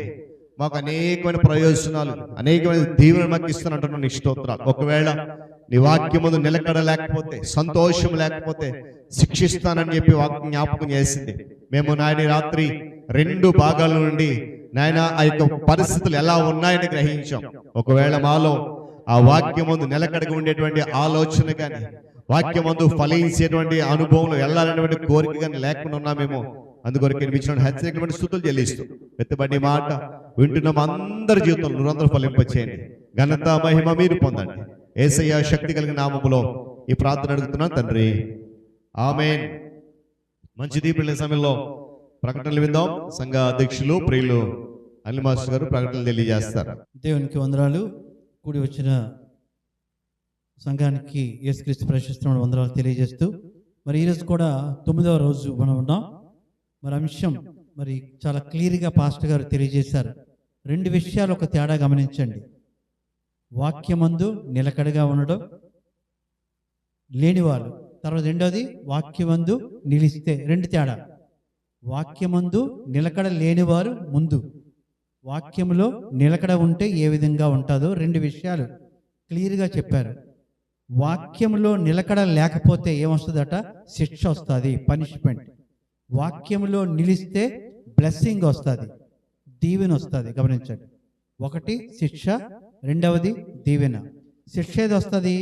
S1: మాకు అనేకమైన ప్రయోజనాలు, అనేకమైన దీవెనలు మాకు ఇస్తున్నట్టు నీ స్తోత్రాలు. ఒకవేళ నీ వాక్యం ముందు నిలకడ లేకపోతే, సంతోషం లేకపోతే శిక్షిస్తానని చెప్పి వాక్యం జ్ఞాపకం చేసింది. మేము నాయన రాత్రి 2 భాగాల నుండి నాయన ఆ యొక్క పరిస్థితులు ఎలా ఉన్నాయని గ్రహించాం. ఒకవేళ మాలో ఆ వాక్యం ముందు నిలకడగా ఉండేటువంటి ఆలోచన కానీ, వాక్యం ముందు ఫలించేటువంటి అనుభవంలో వెళ్ళాలనేటువంటి కోరిక కానీ లేకుండా ఉన్నామేమో. అందుకొరకు వినిపించిన హెచ్చరికమైన స్తుతులు చెల్లిస్తూ ఎత్తబడి మాట వింటున్నాం అందరి జీవితంలో నిరంతరం ఫలింపచేయండి. ఘనత మహిమ మీరు పొందండి. యేసయ్య శక్తి కలిగిన నామములో ఈ ప్రార్థన అడుగుతున్నాను తండ్రి, ఆమేన్. మంచిది. పిల్లల సమయంలో ప్రకటనలు విందాం. సంఘ అధ్యక్షులు ప్రియులు అనిల్ మాస్టర్ గారు ప్రకటనలు తెలియజేస్తారు.
S6: దేవునికి వందనాలు. కూడి వచ్చిన సంఘానికి యేసుక్రీస్తు ప్రశస్తమైన వందనాలు తెలియజేస్తూ మరి ఈరోజు కూడా 9వ రోజు మనం ఉన్నాం. మరి అంశం మరి చాలా క్లియర్గా పాస్టర్ గారు తెలియజేశారు. 2 విషయాలు ఒక తేడా గమనించండి. వాక్యమందు నిలకడగా ఉండడం, లేనివారు. తర్వాత రెండోది వాక్యమందు నిలిస్తే. రెండు తేడా. వాక్యమందు నిలకడ లేనివారు ముందు, వాక్యములో నిలకడ ఉంటే ఏ విధంగా ఉంటుందో రెండు విషయాలు క్లియర్గా చెప్పారు. వాక్యములో నిలకడ లేకపోతే ఏమొస్తుందట? శిక్ష వస్తుంది, పనిష్మెంట్. వాక్యములో నిలిస్తే బ్లెస్సింగ్ వస్తుంది, దీవెన వస్తుంది. గమనించండి, ఒకటి శిక్ష, రెండవది దీవెన. శిక్ష ఏది వస్తుంది?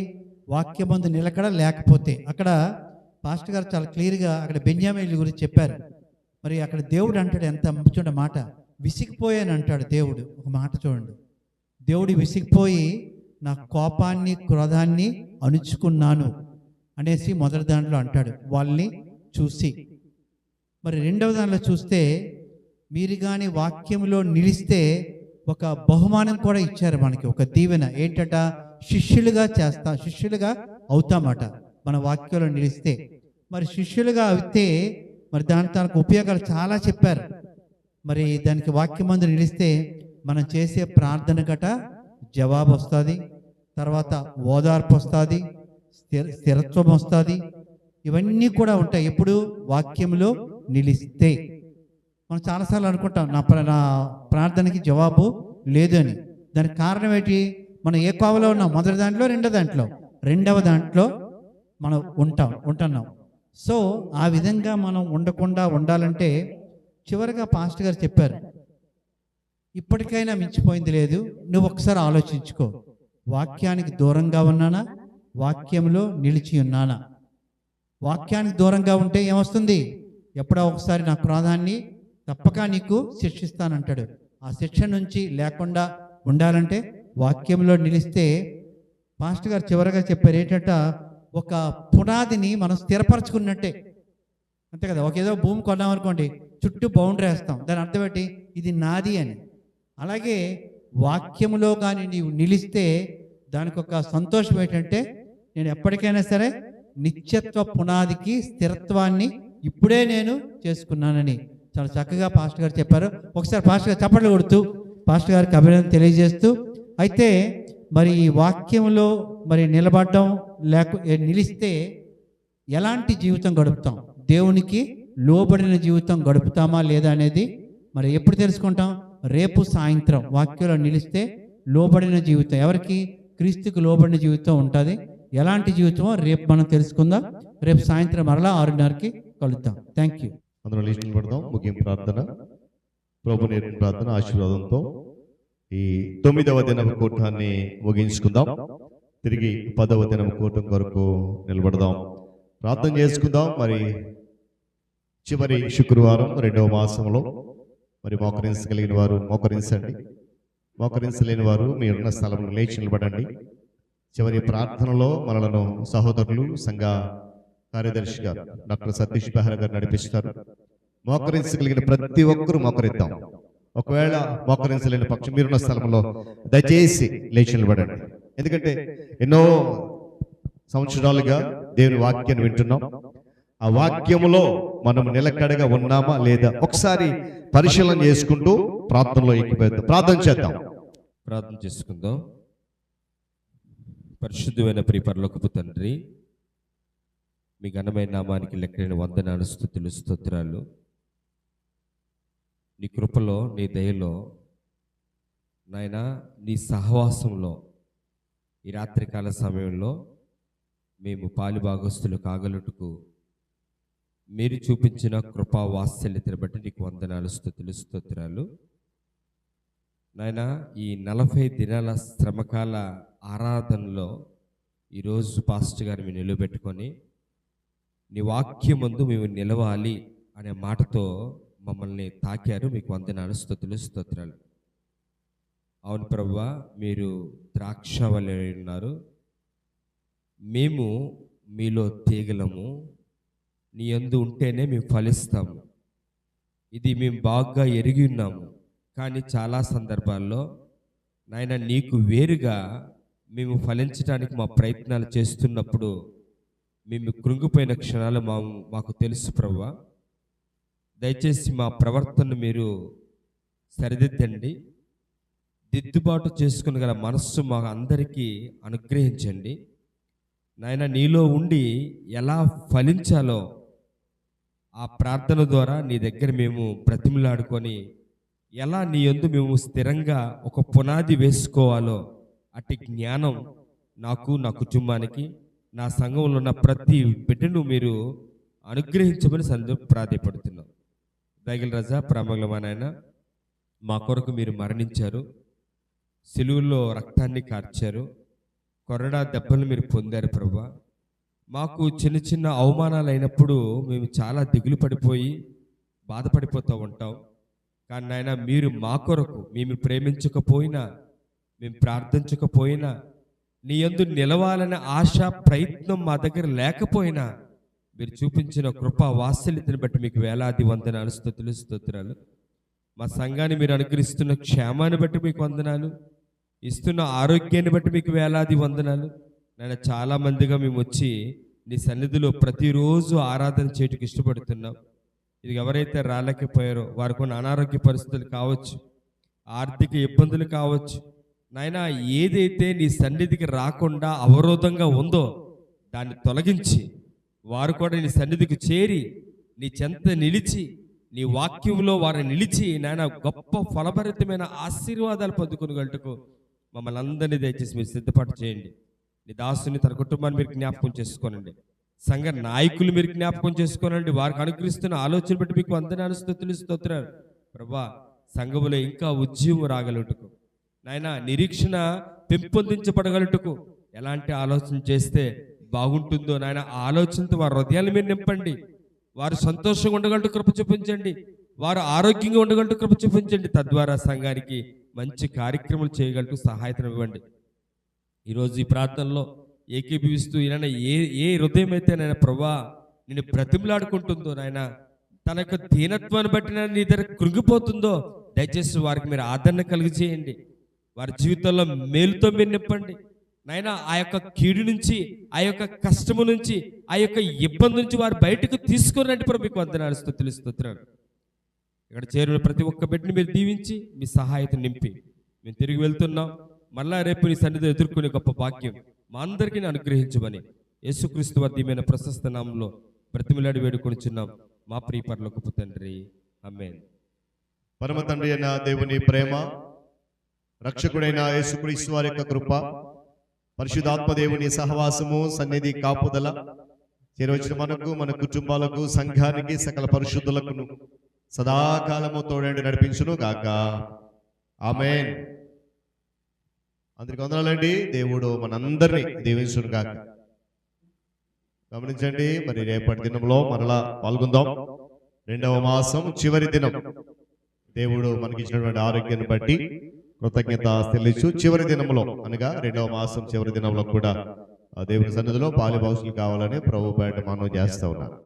S6: వాక్యమందు నిలకడ లేకపోతే. అక్కడ పాస్టర్ గారు చాలా క్లియర్గా అక్కడ బెన్యామీన్ గురించి చెప్పారు. మరి అక్కడ దేవుడు అంటాడు, ఎంత చూడ మాట, విసిగిపోయాను అంటాడు దేవుడు. ఒక మాట చూడండి, దేవుడు విసిగిపోయి నా కోపాన్ని క్రోధాన్ని అణుచుకున్నాను అనేసి మొదటి దాంట్లో అంటాడు వాళ్ళని చూసి. మరి రెండవ దాంట్లో చూస్తే, మీరు కానీ వాక్యంలో నిలిస్తే ఒక బహుమానం కూడా ఇచ్చారు మనకి, ఒక దీవెన. ఏంటట? శిష్యులుగా అవుతామట మన వాక్యంలో నిలిస్తే. మరి శిష్యులుగా అయితే మరి దానికి ఉపయోగాలు చాలా చెప్పారు. మరి దానికి వాక్యమందు నిలిస్తే మనం చేసే ప్రార్థన గట జవాబు వస్తుంది, తర్వాత ఓదార్పు వస్తుంది, స్థిరత్వం వస్తుంది. ఇవన్నీ కూడా ఉంటాయి ఎప్పుడు వాక్యంలో నిలిస్తే. మనం చాలాసార్లు అనుకుంటాం నా ప్రార్థనకి జవాబు లేదు అని. దానికి కారణం ఏంటి? మనం ఏ కోవలో ఉన్నాం? మొదటి దాంట్లో, రెండవ దాంట్లో మనం ఉంటున్నాం. సో ఆ విధంగా మనం ఉండకుండా ఉండాలంటే చివరిగా పాస్టర్ గారు చెప్పారు, ఇప్పటికైనా మించిపోయింది లేదు, నువ్వు ఒకసారి ఆలోచించుకో, వాక్యానికి దూరంగా ఉన్నానా, వాక్యంలో నిలిచి ఉన్నానా? వాక్యానికి దూరంగా ఉంటే ఏమొస్తుంది? ఎప్పుడో ఒకసారి నా క్రోధాన్ని తప్పక నీకు శిక్షిస్తానంటాడు. ఆ శిక్ష నుంచి లేకుండా ఉండాలంటే వాక్యంలో నిలిస్తే, పాస్టర్ గారు చివరిగా చెప్పారు ఏంటంట, ఒక పునాదిని మనం స్థిరపరచుకున్నట్టే. అంతే కదా, ఏదో భూమి కొన్నామనుకోండి, చుట్టూ బౌండరీ వేస్తాం, దాని అర్థం ఏంటి? ఇది నాది అని. అలాగే వాక్యములో కానీ నీవు నిలిస్తే దానికి ఒక సంతోషం ఏంటంటే, నేను ఎప్పటికైనా సరే నిత్యత్వ పునాదికి స్థిరత్వాన్ని ఇప్పుడే నేను చేసుకున్నానని చాలా చక్కగా పాస్టర్ గారు చెప్పారు. ఒకసారి పాస్టర్ గారు చప్పట్లు కొడుతూ పాస్టర్ గారికి అభినందన తెలియజేస్తూ, అయితే మరి ఈ వాక్యంలో మరి నిలబడడం నిలిస్తే ఎలాంటి జీవితం గడుపుతాం, దేవునికి లోబడిన జీవితం గడుపుతామా లేదా అనేది మరి ఎప్పుడు తెలుసుకుంటాం? రేపు సాయంత్రం వాక్యంలో నిలిస్తే లోబడిన జీవితం, ఎవరికి? క్రీస్తుకు లోబడిన జీవితం ఉంటుంది. ఎలాంటి జీవితమో రేపు మనం తెలుసుకుందాం. రేపు సాయంత్రం మరలా 6:30కి కలుద్దాం. Thank you.
S1: అందులో లిస్ట్ పడదాం. ముగింపు ప్రార్థన, ప్రభు నేర్పిన ప్రార్థన ఆశీర్వాదంతో ఈ 9వ దినం కూటాన్ని ముగించుకుందాం. తిరిగి 10వ దినం కూటం కొరకు నిలబడదాం, ప్రార్థన చేసుకుందాం. మరి చివరి శుక్రవారం 2వ మాసంలో మరి మోకరించగలిగిన వారు మోకరించండి, మోకరించలేని వారు మీరున్న స్థలంలో లేచి నిలబడండి. చివరి ప్రార్థనలో మనలను సహోదరులు సంఘ కార్యదర్శి గారు డాక్టర్ సతీష్ బెహ్రా గారు నడిపిస్తారు. మోకరించగలిగిన ప్రతి ఒక్కరూ మోకరిద్దాం. ఒకవేళ మోకరించలేని పక్షం మీరున్న స్థలంలో దయచేసి లేచి నిలబడండి. ఎందుకంటే ఎన్నో సంవత్సరాలుగా దేవుని వాక్యాన్ని వింటున్నాం. ఆ వాక్యములో మనం నిలకడగా ఉన్నామా లేదా ఒకసారి పరిశీలన చేసుకుంటూ ప్రార్థనలో ఎక్కిపోతాం. ప్రార్థన చేద్దాం.
S7: ప్రార్థన చేసుకుందాం. పరిశుద్ధమైన ప్రియ పరలోకపు తండ్రి, మీ ఘనమైన నామానికి లెక్కలేని వందనాలు, స్తుతులు, స్తోత్రాలు. నీ కృపలో, నీ దయలో నాయనా, నీ సహవాసంలో ఈ రాత్రికాల సమయంలో మేము పాలుభాగస్తులు కాగలుటకు మీరు చూపించిన కృపా వాత్సల్యతను బట్టి నీకు వందనాలు, స్తుతులు, స్తోత్రాలు. నాయనా, ఈ 40 దినాల శ్రమకాల ఆరాధనలో ఈరోజు పాస్టర్ గారు మీరు నిలబెట్టుకొని నీ వాక్యం ముందు మేము నిలవాలి అనే మాటతో మమ్మల్ని తాకారు. మీకు వందనాలు, స్తుతులు, స్తోత్రాలు. అవును ప్రభువా, మీరు ద్రాక్షవల్లి ఉన్నారు, మేము మీలో తీగలము, నీ యందు ఉంటేనే మేము ఫలిస్తాము. ఇది మేము బాగా ఎరిగి ఉన్నాము. కానీ చాలా సందర్భాల్లో నాయన నీకు వేరుగా మేము ఫలించడానికి మా ప్రయత్నాలు చేస్తున్నప్పుడు మేము కృంగిపోయిన క్షణాలు మాకు తెలుసు ప్రభువా. దయచేసి మా ప్రవర్తనను మీరు సరిదిద్దండి, దిద్దుబాటు చేసుకుని గల మనస్సు మా అందరికీ అనుగ్రహించండి. నాయన నీలో ఉండి ఎలా ఫలించాలో ఆ ప్రార్థన ద్వారా నీ దగ్గర మేము బ్రతిమలాడుకొని ఎలా నీ యందు మేము స్థిరంగా ఒక పునాది వేసుకోవాలో అట్టి జ్ఞానం నాకు, నా కుటుంబానికి, నా సంఘంలో ఉన్న ప్రతి బిడ్డను మీరు అనుగ్రహించమని ప్రాధాయపడుతున్నాం. దయగల రాజా, ప్రేమగల నాయన, మా కొరకు మీరు మరణించారు, సిలువలో రక్తాన్ని కార్చారు, కొరడా దెబ్బలు మీరు పొందారు ప్రభువా. మాకు చిన్న చిన్న అవమానాలు అయినప్పుడు మేము చాలా దిగులు పడిపోయి బాధపడిపోతూ ఉంటాం. కానీ నాయన, మీరు మా కొరకు మేము ప్రేమించకపోయినా, మేము ప్రార్థించకపోయినా, నీ యందు నిలవాలనే ఆశ ప్రయత్నం మా దగ్గర లేకపోయినా మీరు చూపించిన కృపా వాత్సల్యతను బట్టి మీకు వేలాది వందనాలు, స్తుతులు, స్తోత్రాలు. మా సంఘాన్ని మీరు అనుగ్రహిస్తున్న క్షేమాన్ని బట్టి మీకు వందనాలు, ఇస్తున్న ఆరోగ్యాన్ని బట్టి మీకు వేలాది వందనాలు. నేను చాలామందిగా మేము వచ్చి నీ సన్నిధిలో ప్రతిరోజు ఆరాధన చేయడానికి ఇష్టపడుతున్నాం. ఇది ఎవరైతే రాలేకపోయారో వారికి ఉన్న అనారోగ్య పరిస్థితులు కావచ్చు, ఆర్థిక ఇబ్బందులు కావచ్చు, నాయన ఏదైతే నీ సన్నిధికి రాకుండా అవరోధంగా ఉందో దాన్ని తొలగించి వారు కూడా నీ సన్నిధికి చేరి నీ చెంత నిలిచి నీ వాక్యంలో వారు నిలిచి నాయన గొప్ప ఫలభరితమైన ఆశీర్వాదాలు పొందుకునేటకు మమ్మల్ని అందరినీ దయచేసి మీరు సిద్ధపాటు చేయండి. నీ దాసుని, తన కుటుంబాన్ని మీరు జ్ఞాపకం చేసుకోనండి. సంఘ నాయకులు మీరు జ్ఞాపకం చేసుకోనండి. వారికి అనుగ్రహిస్తున్న ఆలోచన బట్టి మీకు వందనాలు, స్తుతులు, స్తోత్రాలు ప్రభా. సంఘములో ఇంకా ఉద్యమం రాగలుగుటకు నాయన, నిరీక్షణ పెంపొందించబడగలుగుటకు ఎలాంటి ఆలోచన చేస్తే బాగుంటుందో నాయన, ఆ ఆలోచనతో వారి హృదయాలు మీరు నింపండి. వారు సంతోషంగా ఉండగలటు కృప చూపించండి, వారు ఆరోగ్యంగా ఉండగలటు కృప చూపించండి. తద్వారా సంఘానికి మంచి కార్యక్రమాలు చేయగలటు సహాయతను ఇవ్వండి. ఈరోజు ఈ ప్రార్థనలో ఏకీభవిస్తూ ఈయన ఏ హృదయం అయితే నాయన ప్రభా నేను బ్రతిమలాడుకుంటుందో నాయన, తన యొక్క దీనత్వాన్ని బట్టి నీ దగ్గర కృంగిపోతుందో దయచేసి వారికి మీరు ఆదరణ కలిగి చేయండి. వారి జీవితంలో మేలుతో మీరు నింపండి నాయన. ఆ యొక్క కీడు నుంచి, ఆ యొక్క కష్టము నుంచి, ఆ యొక్క ఇబ్బంది నుంచి వారు బయటకు తీసుకున్నట్టు ప్రభు మీకు వందనాలు, స్తుతులు, స్తోత్రాలు. ఇక్కడ చేరిన ప్రతి ఒక్క బిడ్డని మీరు దీవించి మీ సహాయత నింపి మేము తిరిగి వెళ్తున్నాం. మళ్ళా రేపు నీ సన్నిధిలో ఎదుర్కొనే గొప్ప భాగ్యం మా అందరికీ అనుగ్రహించమని యేసుక్రీస్తు వర్ధీయమైన ప్రశస్త నామంలో బ్రతిమిలాడి వేడుకొనిచున్నాం మా ప్రియ పరలోకపు తండ్రి, ఆమేన్.
S1: పరమ తండ్రి అయిన దేవుని ప్రేమ, రక్షకుడైన యేసుక్రీస్తు వారి యొక్క కృప, పరిశుద్ధాత్మ దేవుని సహవాసము, సన్నిధి, కాపుదల చేరవచ్చిన మనకు, మన కుటుంబాలకు, సంఘానికి, సకల పరిశుద్ధులకు సదాకాలము తోడండి నడిపించును గాక. ఆమేన్. అందరికి వందనాలండి. దేవుడు మనందరినీ దీవించును గాక. గమనించండి, మరి రేపటి దినంలో మరలా పాల్గొందాం. 2వ మాసం చివరి దినం. దేవుడు మనకి ఇచ్చినటువంటి ఆరోగ్యాన్ని బట్టి కృతజ్ఞత చెల్లించు. చివరి దినంలో అనగా 2వ మాసం చివరి దినంలో కూడా దేవుని సన్నిధిలో పాలి బాక్సులు కావాలని ప్రభు పేట మనం చేస్తా ఉన్నాను.